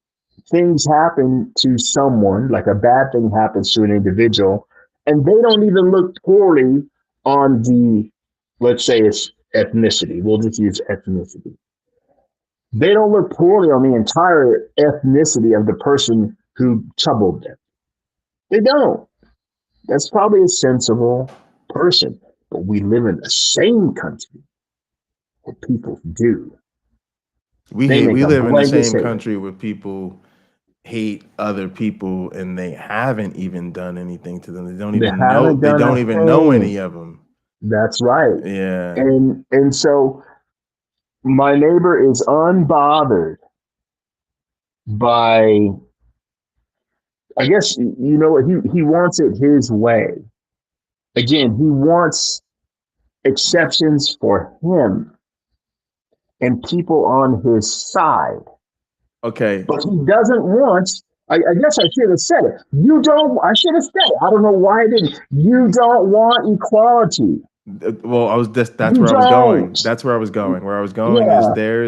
things happen to someone, like a bad thing happens to an individual, and they don't even look poorly on the, let's say it's ethnicity. We'll just use ethnicity. They don't look poorly on the entire ethnicity of the person who troubled them. They don't. That's probably a sensible person. But we live in the same country where people do. We live in the same country where people hate other people and they haven't even done anything to them. They don't even know any of them. That's right. Yeah. And so my neighbor is unbothered by, I guess, you know, he wants it his way. Again, he wants exceptions for him and people on his side. Okay. But he doesn't want, I guess I should have said it. I should have said it. I don't know why I didn't. You don't want equality. Well, that's where I was going. That's where I was going. Where I was going is there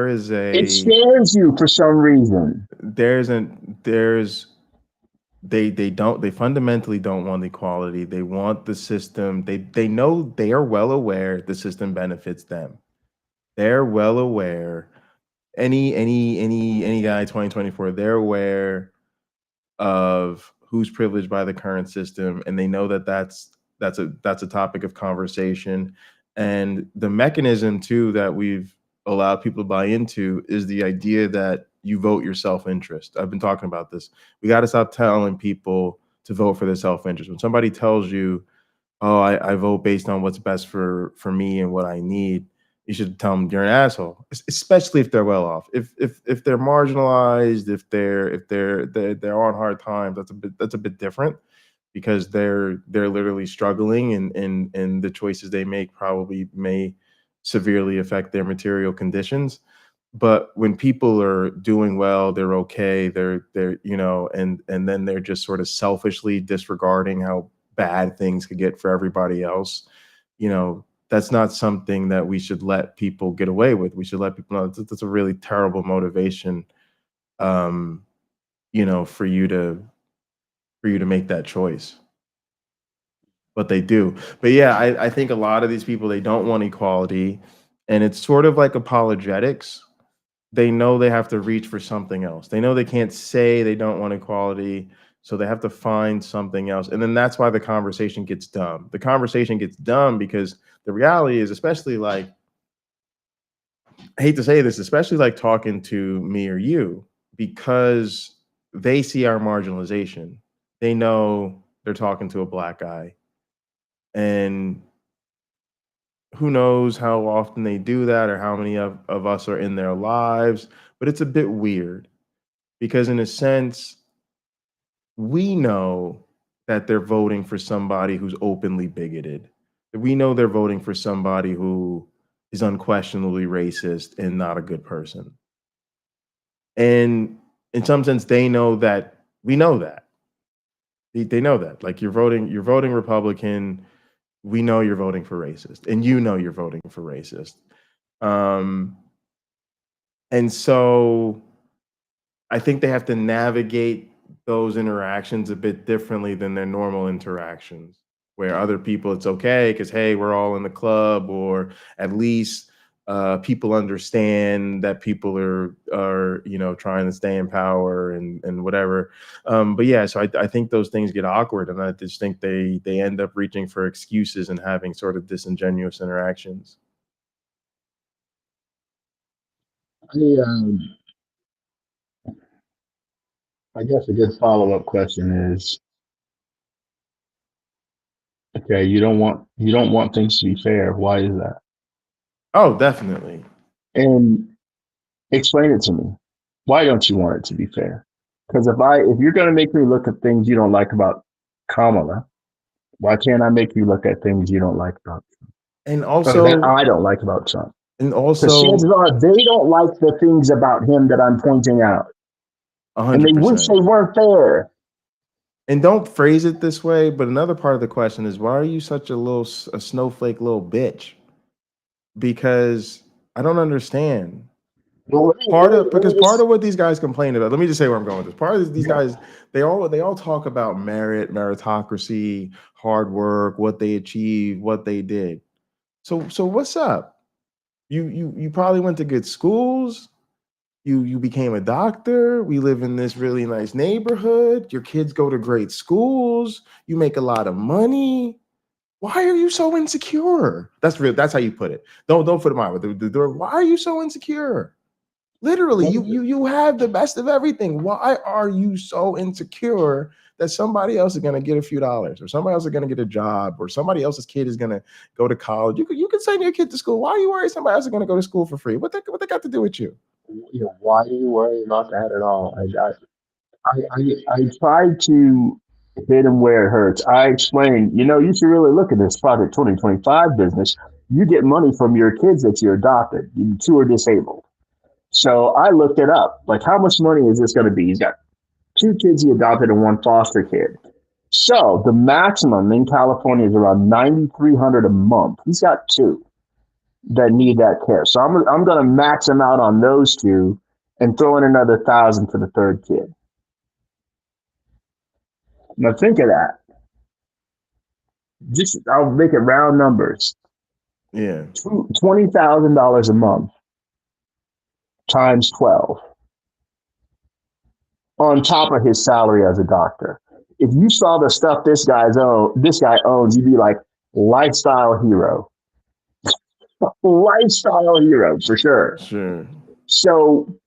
is a. It scares you for some reason. There's they fundamentally don't want equality. They want the system. They know, they are well aware the system benefits them. They're well aware. Any guy 2024, they're aware of who's privileged by the current system, and they know that that's a topic of conversation. And the mechanism too that we've allowed people to buy into is the idea that you vote your self-interest. I've been talking about this. We got to stop telling people to vote for their self-interest. When somebody tells you, oh, I vote based on what's best for me and what I need, you should tell them you're an asshole, especially if they're well off. If they're marginalized, if they're on hard times, that's a bit different, because they're literally struggling, and the choices they make probably may severely affect their material conditions. But when people are doing well, they're okay, they're and then they're just sort of selfishly disregarding how bad things could get for everybody else, that's not something that we should let people get away with. We should let people know that's a really terrible motivation, for you to make that choice. But they do. But yeah, I think a lot of these people, they don't want equality, and it's sort of like apologetics. They know they have to reach for something else. They know they can't say they don't want equality, so they have to find something else. And then that's why the conversation gets dumb. The conversation gets dumb because the reality is, especially like, I hate to say this, especially like talking to me or you, because they see our marginalization. They know they're talking to a black guy. And who knows how often they do that or how many of us are in their lives, but it's a bit weird because, in a sense, we know that they're voting for somebody who's openly bigoted. We know they're voting for somebody who is unquestionably racist and not a good person. And in some sense, they know that we know that. They know that. Like, you're voting Republican. We know you're voting for racist, and you know you're voting for racist. And so I think they have to navigate those interactions a bit differently than their normal interactions, where other people, it's okay because, hey, we're all in the club, or at least people understand that people are trying to stay in power and whatever. But yeah, so I think those things get awkward, and I just think they end up reaching for excuses and having sort of disingenuous interactions. I guess a good follow-up question is, okay, you don't want things to be fair. Why is that? Oh, definitely. And explain it to me. Why don't you want it to be fair? Because if you're going to make me look at things you don't like about Kamala, why can't I make you look at things you don't like about Trump? And Or also, that I don't like about Trump? and Because also, chances are they don't like the things about him that I'm pointing out, and they wish 100%. they weren't fair. And don't phrase it this way, but another part of the question is, why are you such a snowflake little bitch? Because I don't understand. Well, Part of what these guys complain about, let me just say where I'm going with this. Part of these guys, they all talk about meritocracy, hard work, what they achieved, what they did. So what's up? You probably went to good schools. You became a doctor. We live in this really nice neighborhood. Your kids go to great schools. You make a lot of money. Why are you so insecure? That's real. That's how you put it. Don't put it my way. Why are you so insecure? Literally, you have the best of everything. Why are you so insecure that somebody else is going to get a few dollars, or somebody else is going to get a job, or somebody else's kid is going to go to college? You could send your kid to school. Why are you worried somebody else is going to go to school for free? What they got to do with you? Why do you worry about that at all? I tried to hit him where it hurts. I explained, you should really look at this Project 2025 business. You get money from your kids that you adopted. You two are disabled. So I looked it up. Like, how much money is this going to be? He's got 2 kids he adopted and 1 foster kid. So the maximum in California is around $9,300 a month. He's got 2 that need that care. So I'm going to max him out on those 2 and throw in another 1,000 for the 3rd kid. Now think of that. Just I'll make it round numbers. Yeah. $20,000 a month times 12 on top of his salary as a doctor. If you saw the stuff this guy owns, you'd be like, lifestyle hero. Lifestyle hero for sure. Sure. So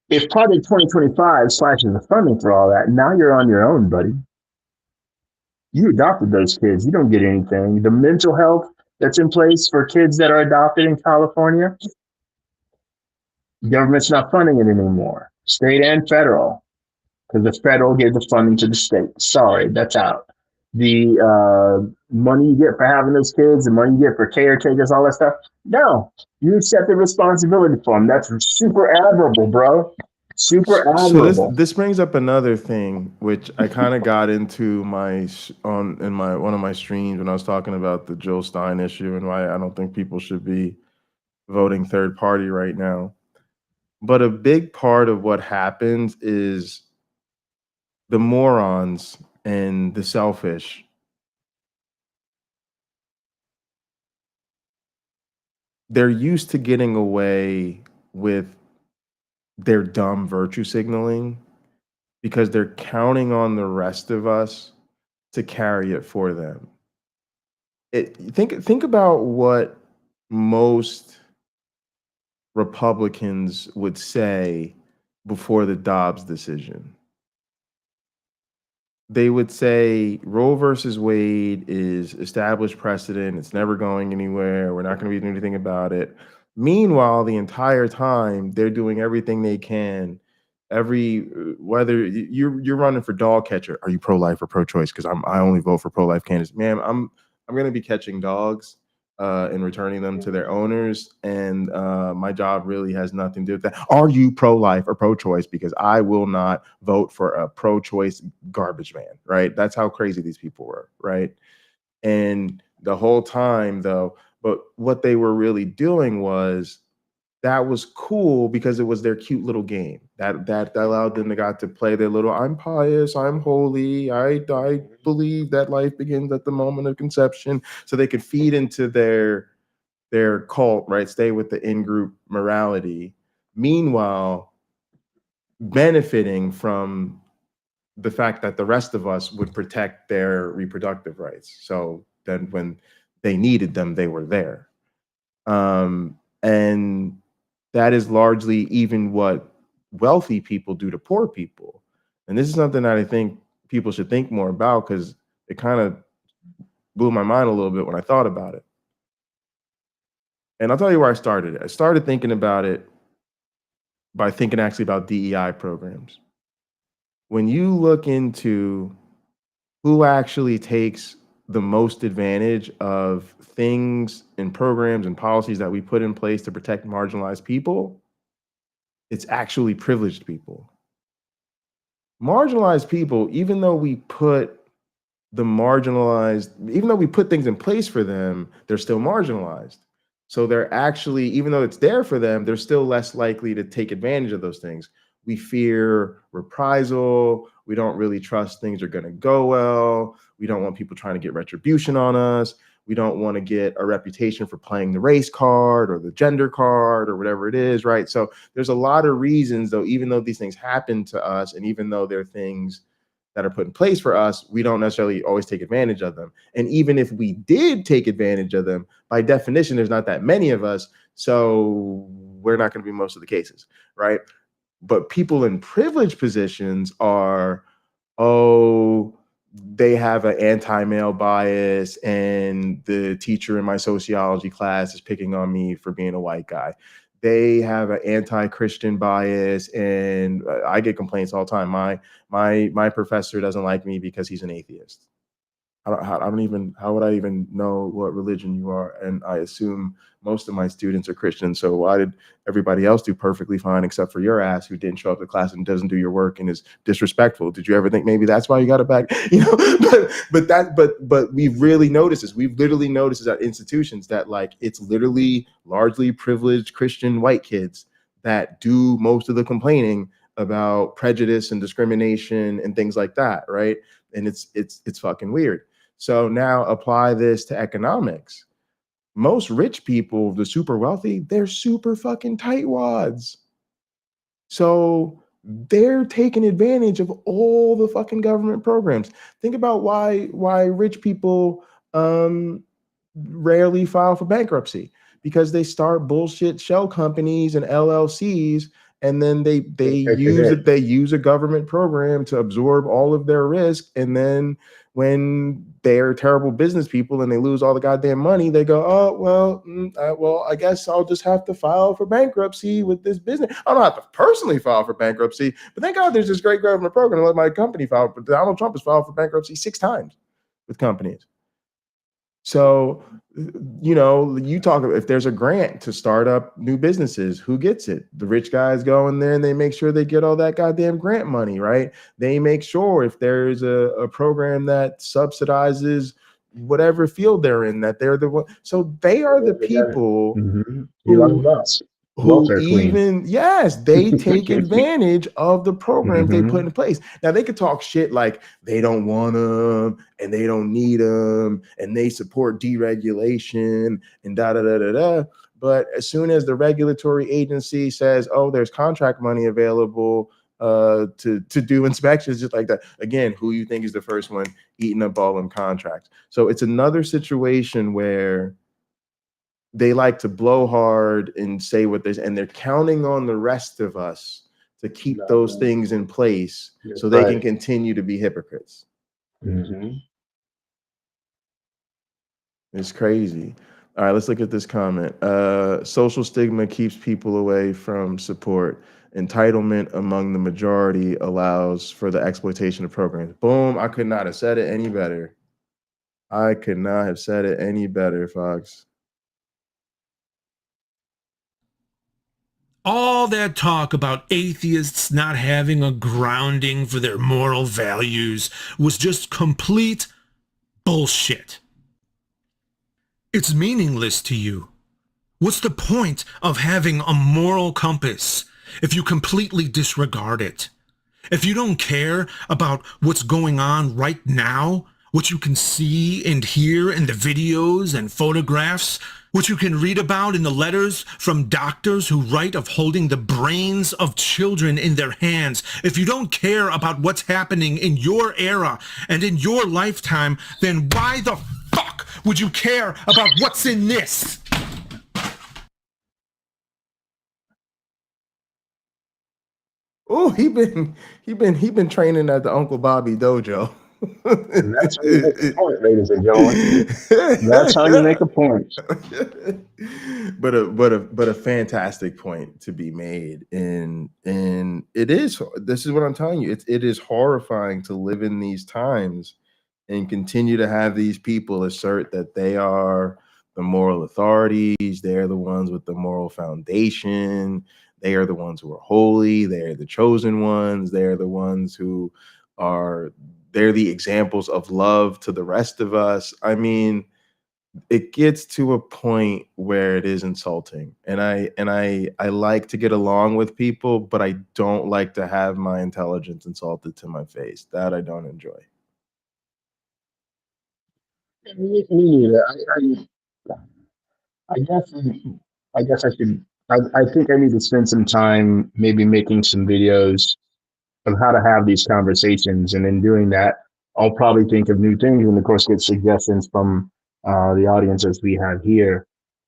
if Project 2025 slashes the funding for all that, now you're on your own, buddy. You adopted those kids. You don't get anything. The mental health that's in place for kids that are adopted in California, government's not funding it anymore, state and federal, because the federal gave the funding to the state. Sorry, that's out. The money you get for having those kids, the money you get for caretakers, all that stuff, no, you accept the responsibility for them. That's super admirable, bro. Super admirable. So this brings up another thing, which I kind of got into in one of my streams when I was talking about the Jill Stein issue and why I don't think people should be voting third party right now. But a big part of what happens is the morons and the selfish, they're used to getting away with their dumb virtue signaling because they're counting on the rest of us to carry it for them. Think about what most Republicans would say before the Dobbs decision. They would say Roe versus Wade is established precedent. It's never going anywhere. We're not going to be doing anything about it. Meanwhile, the entire time they're doing everything they can. Whether you're running for dog catcher, are you pro-life or pro-choice? Because I only vote for pro-life candidates. Man, I'm going to be catching dogs and returning them to their owners, and my job really has nothing to do with that. Are you pro-life or pro-choice? Because I will not vote for a pro-choice garbage man. Right? That's how crazy these people were. Right? And the whole time, though, but what they were really doing was that was cool because it was their cute little game that allowed them to play their little, I'm pious, I'm holy, I believe that life begins at the moment of conception, so they could feed into their cult, right? Stay with the in-group morality. Meanwhile, benefiting from the fact that the rest of us would protect their reproductive rights. So then when they needed them, they were there. And that is largely even what wealthy people do to poor people. And this is something that I think people should think more about because it kind of blew my mind a little bit when I thought about it. And I'll tell you where I started. I started thinking about it by thinking actually about DEI programs. When you look into who actually takes the most advantage of things and programs and policies that we put in place to protect marginalized people, it's actually privileged people. Marginalized people, even though we put things in place for them, they're still marginalized. So they're actually, even though it's there for them, they're still less likely to take advantage of those things. We fear reprisal. We don't really trust things are going to go well. We don't want people trying to get retribution on us. We don't want to get a reputation for playing the race card or the gender card or whatever it is, right? So there's a lot of reasons, though, even though these things happen to us and even though they're things that are put in place for us, we don't necessarily always take advantage of them. And even if we did take advantage of them, by definition, there's not that many of us. So we're not going to be most of the cases, right? But people in privileged positions are, they have an anti-male bias and the teacher in my sociology class is picking on me for being a white guy. They have an anti-Christian bias and I get complaints all the time. My professor doesn't like me because he's an atheist. How would I even know what religion you are? And I assume most of my students are Christian. So why did everybody else do perfectly fine except for your ass who didn't show up to class and doesn't do your work and is disrespectful? Did you ever think maybe that's why you got it back? But we've really noticed this. We've literally noticed at institutions that like it's literally largely privileged Christian white kids that do most of the complaining about prejudice and discrimination and things like that, right? And it's fucking weird. So now apply this to economics. Most rich people, the super wealthy, they're super fucking tightwads. So they're taking advantage of all the fucking government programs. Think about why rich people rarely file for bankruptcy, because they start bullshit shell companies and LLCs, and then they use a government program to absorb all of their risk, and then when they're terrible business people and they lose all the goddamn money, they go, oh well, I guess I'll just have to file for bankruptcy with this business. I don't have to personally file for bankruptcy, but thank God there's this great government program to let my company file. But Donald Trump has filed for bankruptcy 6 times with companies. So, you talk about if there's a grant to start up new businesses, who gets it? The rich guys go in there and they make sure they get all that goddamn grant money, right? They make sure if there's a program that subsidizes whatever field they're in, that they're the one. So they are the people who even, yes, they take advantage of the programs they put in place. Now they could talk shit like they don't want them and they don't need them and they support deregulation and da da da da da. But as soon as the regulatory agency says, oh, there's contract money available to do inspections, just like that, again, who you think is the first one eating up all them contracts? So it's another situation where they like to blow hard and say what there's, and they're counting on the rest of us to keep those things in place so they can continue to be hypocrites. It's crazy. All right, let's look at this comment. Social stigma keeps people away from support. Entitlement among the majority allows for the exploitation of programs. Boom, I could not have said it any better. I could not have said it any better, Fox. All that talk about atheists not having a grounding for their moral values was just complete bullshit. It's meaningless to you. What's the point of having a moral compass if you completely disregard it? If you don't care about what's going on right now, what you can see and hear in the videos and photographs, what you can read about in the letters from doctors who write of holding the brains of children in their hands, if you don't care about what's happening in your era and in your lifetime, then why the fuck would you care about what's in this? Oh, he been training at the Uncle Bobby dojo. And that's how you make a point, ladies and gentlemen. That's how you make a point. But a fantastic point to be made, and it is. This is what I'm telling you. It is horrifying to live in these times and continue to have these people assert that they are the moral authorities. They're the ones with the moral foundation. They are the ones who are holy. They're the chosen ones. They're the ones who are. They're the examples of love to the rest of us. I mean, it gets to a point where it is insulting. And I like to get along with people, but I don't like to have my intelligence insulted to my face. That I don't enjoy. Me neither. I guess I should. I think I need to spend some time maybe making some videos of how to have these conversations, and in doing that, I'll probably think of new things, and of course get suggestions from the audience as we have here.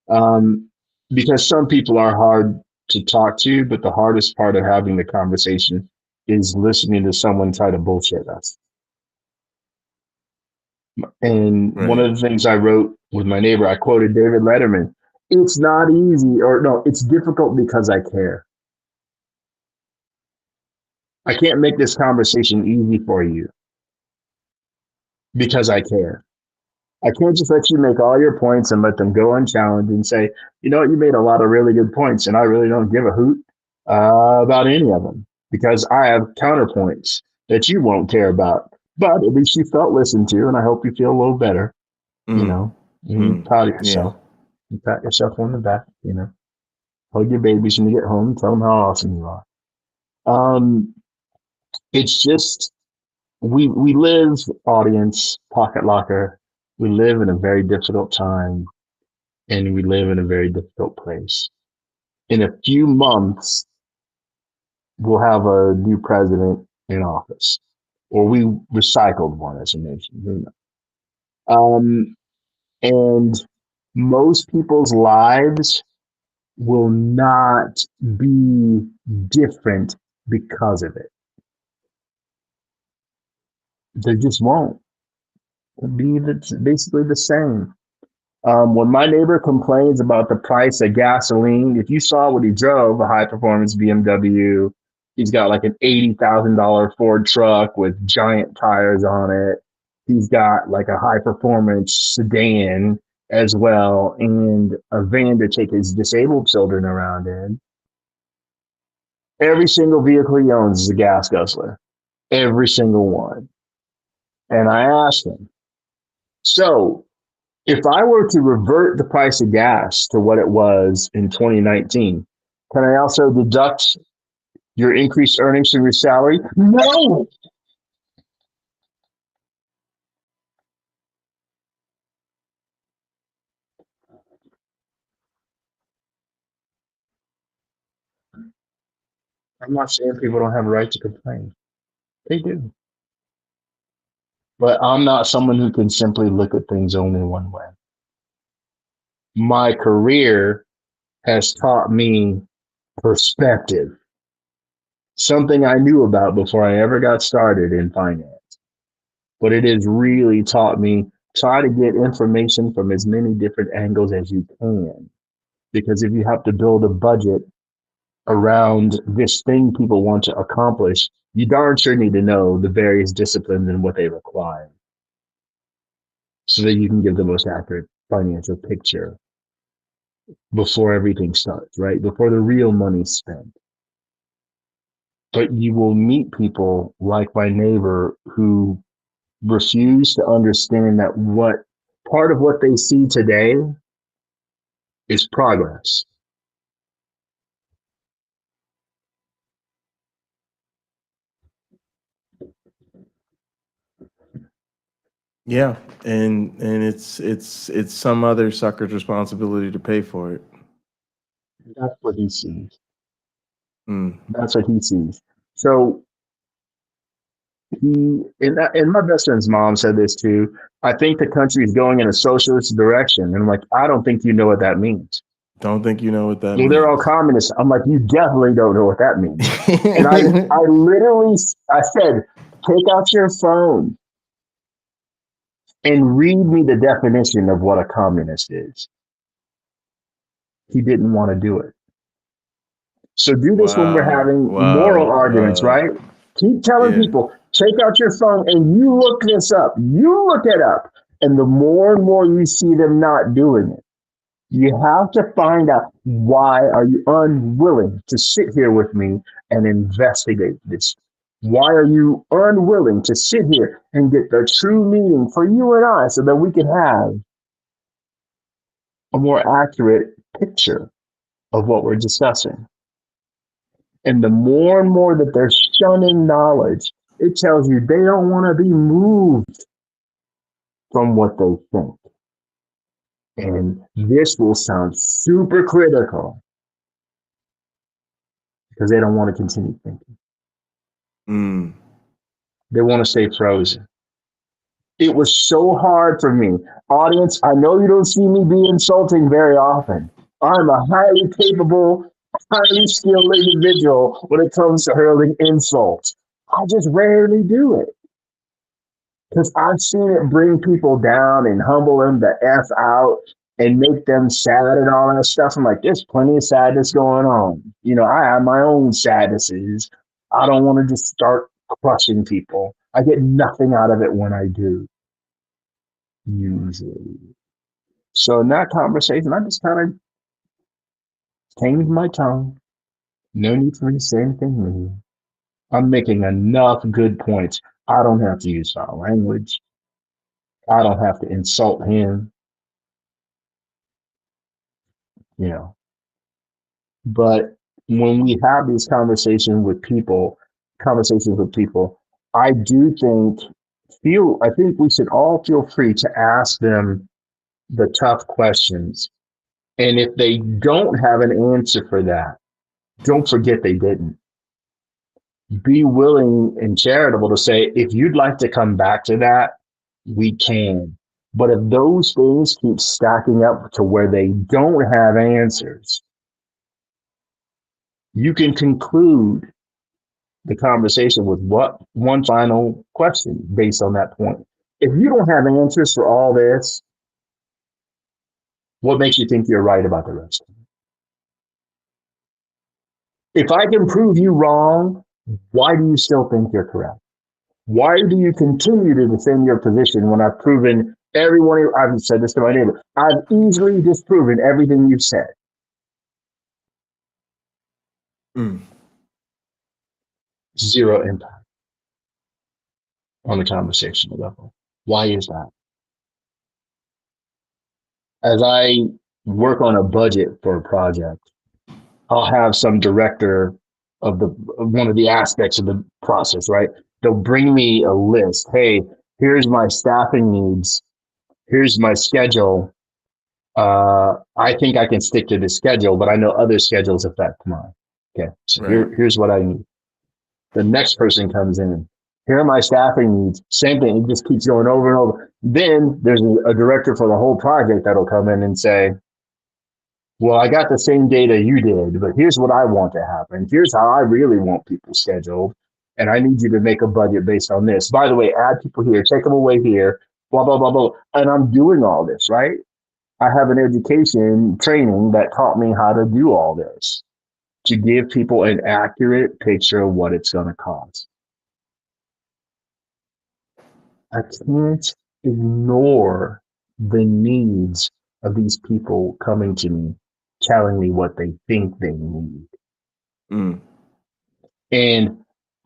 Because some people are hard to talk to, but the hardest part of having the conversation is listening to someone try to bullshit us. And one of the things I wrote with my neighbor, I quoted David Letterman. It's not easy, or no, it's difficult because I care. I can't make this conversation easy for you because I care. I can't just let you make all your points and let them go unchallenged and say, you know what, you made a lot of really good points and I really don't give a hoot about any of them because I have counterpoints that you won't care about. But at least you felt listened to, and I hope you feel a little better. You know, you're proud of yourself. Yeah. You pat yourself on the back, you know. Hug your babies when you get home, tell them how awesome you are. It's just we live, audience, pocket locker. We live in a very difficult time, and we live in a very difficult place. In a few months, we'll have a new president in office, or we recycled one as a nation. Who knows? And most people's lives will not be different because of it. They just won't. It'll be basically the same. When my neighbor complains about the price of gasoline, if you saw what he drove, a high performance BMW, he's got like an $80,000 Ford truck with giant tires on it. He's got like a high performance sedan as well, and a van to take his disabled children around in. Every single vehicle he owns is a gas guzzler. Every single one. And I asked him, so if I were to revert the price of gas to what it was in 2019, can I also deduct your increased earnings from your salary? No. I'm not saying people don't have a right to complain. They do. But I'm not someone who can simply look at things only one way. My career has taught me perspective, something I knew about before I ever got started in finance. But it has really taught me, try to get information from as many different angles as you can. Because if you have to build a budget around this thing people want to accomplish, you darn sure need to know the various disciplines and what they require so that you can give the most accurate financial picture before everything starts, right? Before the real money's spent. But you will meet people like my neighbor who refuse to understand that what part of what they see today is progress. Yeah, and it's some other sucker's responsibility to pay for it. That's what he sees. Mm. That's what he sees. So and my best friend's mom said this too. I think the country is going in a socialist direction. And I'm like, I don't think you know what that means. Don't think you know what that Well, means. they're all communists. I'm like, you definitely don't know what that means. And I literally, I said, take out your phone and read me the definition of what a communist is. He didn't want to do it. So do this when we're having moral arguments, right? Keep telling people, take out your phone and you look this up. You look it up. And the more and more you see them not doing it, you have to find out, why are you unwilling to sit here with me and investigate this? Why are you unwilling to sit here and get the true meaning for you and I so that we can have a more accurate picture of what we're discussing? And the more and more that they're shunning knowledge, it tells you they don't want to be moved from what they think. And this will sound super critical because they don't want to continue thinking. Mm. They want to stay frozen. It was so hard for me. Audience, I know you don't see me be insulting very often. I'm a highly capable, highly skilled individual when it comes to hurling insults. I just rarely do it. Because I've seen it bring people down and humble them the F out and make them sad and all that stuff. I'm like, there's plenty of sadness going on. You know, I have my own sadnesses. I don't want to just start crushing people. I get nothing out of it when I do, usually. So in that conversation, I just kind of tamed my tongue. No need for me to say anything new. I'm making enough good points. I don't have to use foul language. I don't have to insult him. You know, but when we have these conversations with people, I do I think we should all feel free to ask them the tough questions. And if they don't have an answer for that, don't forget they didn't. Be willing and charitable to say, if you'd like to come back to that, we can. But if those things keep stacking up to where they don't have answers, you can conclude the conversation with one final question based on that point. If you don't have answers for all this, what makes you think you're right about the rest of it? If I can prove you wrong, why do you still think you're correct? Why do you continue to defend your position when I've proven everyone? I've said this to my neighbor. I've easily disproven everything you've said. Zero impact on the conversational level. Why is that? As I work on a budget for a project, I'll have some director of one of the aspects of the process, right? They'll bring me a list. Hey, here's my staffing needs. Here's my schedule. I think I can stick to this schedule, but I know other schedules affect mine. Okay, so here's what I need. The next person comes in. Here are my staffing needs. Same thing. It just keeps going over and over. Then there's a director for the whole project that'll come in and say, well, I got the same data you did, but here's what I want to happen. Here's how I really want people scheduled. And I need you to make a budget based on this. By the way, add people here, take them away here, blah, blah, blah, blah. And I'm doing all this, right? I have an education training that taught me how to do all this, to give people an accurate picture of what it's going to cost. I can't ignore the needs of these people coming to me, telling me what they think they need. And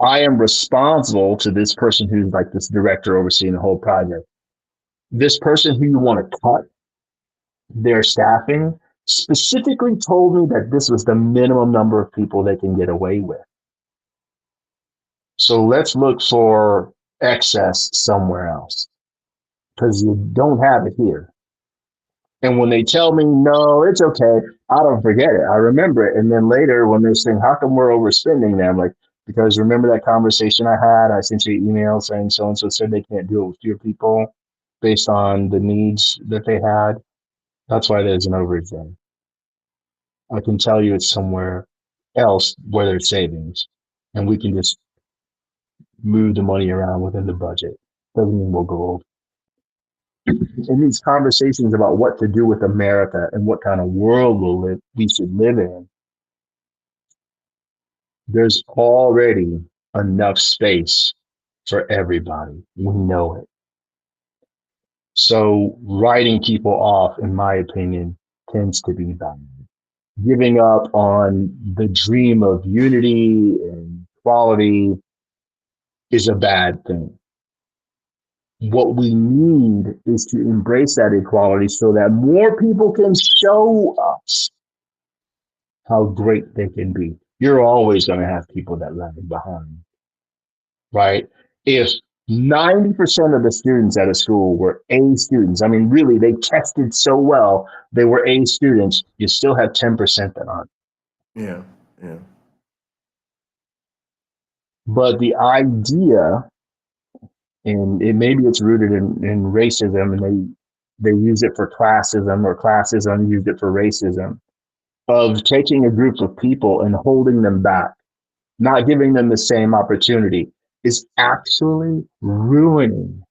I am responsible to this person who's like this director overseeing the whole project. This person who you want to cut their staffing specifically told me that this was the minimum number of people they can get away with. So let's look for excess somewhere else, because you don't have it here. And when they tell me, no, it's okay, I don't forget it. I remember it. And then later when they're saying, how come we're overspending them? Like, because remember that conversation I had? I sent you an email saying so-and-so said they can't do it with your people based on the needs that they had. That's why there's an overage there. I can tell you it's somewhere else where there's savings, and we can just move the money around within the budget. Doesn't mean we'll go over. In these conversations about what to do with America and what kind of world we should live in, there's already enough space for everybody. We know it. So writing people off, in my opinion, tends to be bad. Giving up on the dream of unity and equality is a bad thing. What we need is to embrace that equality so that more people can show us how great they can be. You're always going to have people that lag behind, right? If 90% of the students at a school were A students, I mean, really, they tested so well, they were A students, you still have 10% that aren't. Yeah. But the idea, and maybe it's rooted in racism, and they use it for classism, or classism used it for racism, of taking a group of people and holding them back, not giving them the same opportunity, is actually ruining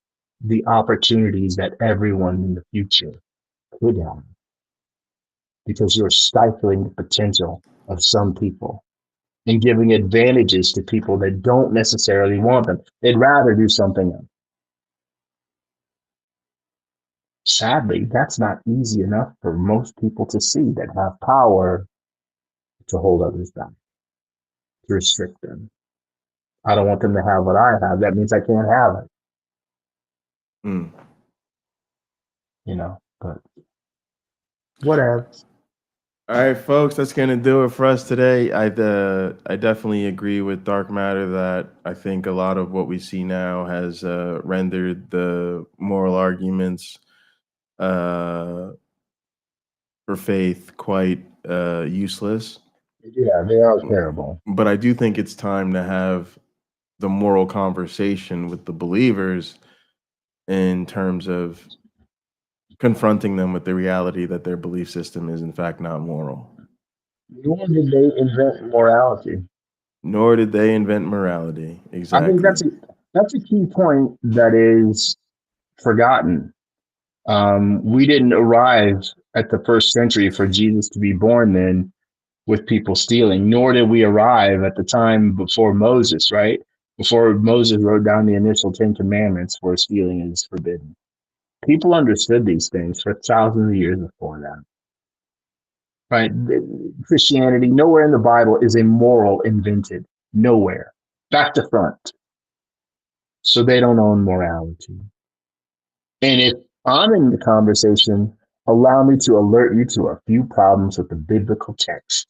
the opportunities that everyone in the future could have, because you're stifling the potential of some people and giving advantages to people that don't necessarily want them. They'd rather do something else. Sadly, that's not easy enough for most people to see that have power to hold others back, to restrict them. I don't want them to have what I have. That means I can't have it. You know, but whatever. All right, folks, that's gonna do it for us today. I definitely agree with Dark Matter that I think a lot of what we see now has rendered the moral arguments for faith quite useless. Yeah, they are terrible. But I do think it's time to have the moral conversation with the believers in terms of confronting them with the reality that their belief system is in fact not moral. Nor did they invent morality. Nor did they invent morality. I think Exactly. that's a key point that is forgotten. We didn't arrive at the first century for Jesus to be born then with people stealing, nor did we arrive at the time before Moses, right? Before Moses wrote down the initial 10 commandments where stealing is forbidden. People understood these things for thousands of years before that. Right? Christianity, nowhere in the Bible is a moral invented. Nowhere. Back to front. So they don't own morality. And if I'm in the conversation, allow me to alert you to a few problems with the biblical text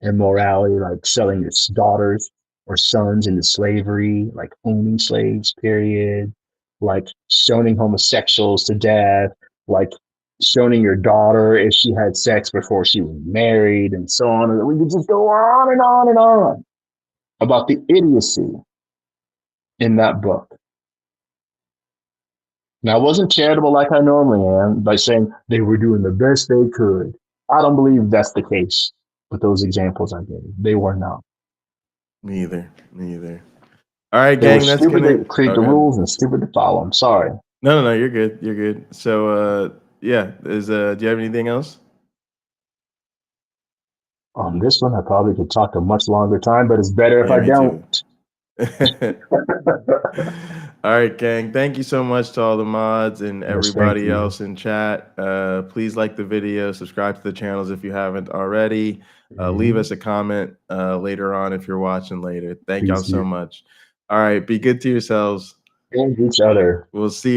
and morality, like selling your daughters or sons into slavery, like owning slaves, period, like stoning homosexuals to death, like stoning your daughter if she had sex before she was married, and so on. And we could just go on and on and on about the idiocy in that book. Now, I wasn't charitable like I normally am by saying they were doing the best they could. I don't believe that's the case with those examples I gave. They were not. Me either. Me either. All right, They were gang. That's stupid gonna to create the go ahead. rules and stupid to follow. I'm sorry. No, you're good. You're good. So yeah, do you have anything else? On this one, I probably could talk a much longer time, but it's better if Yeah, I me too. don't. All right, gang. Thank you so much to all the mods and Yes, everybody thank you. else in chat. Please like the video, subscribe to the channels if you haven't already. Leave us a comment later on if you're watching later. Thank y'all Please so do. much. All right, be good to yourselves. And each other. We'll see you.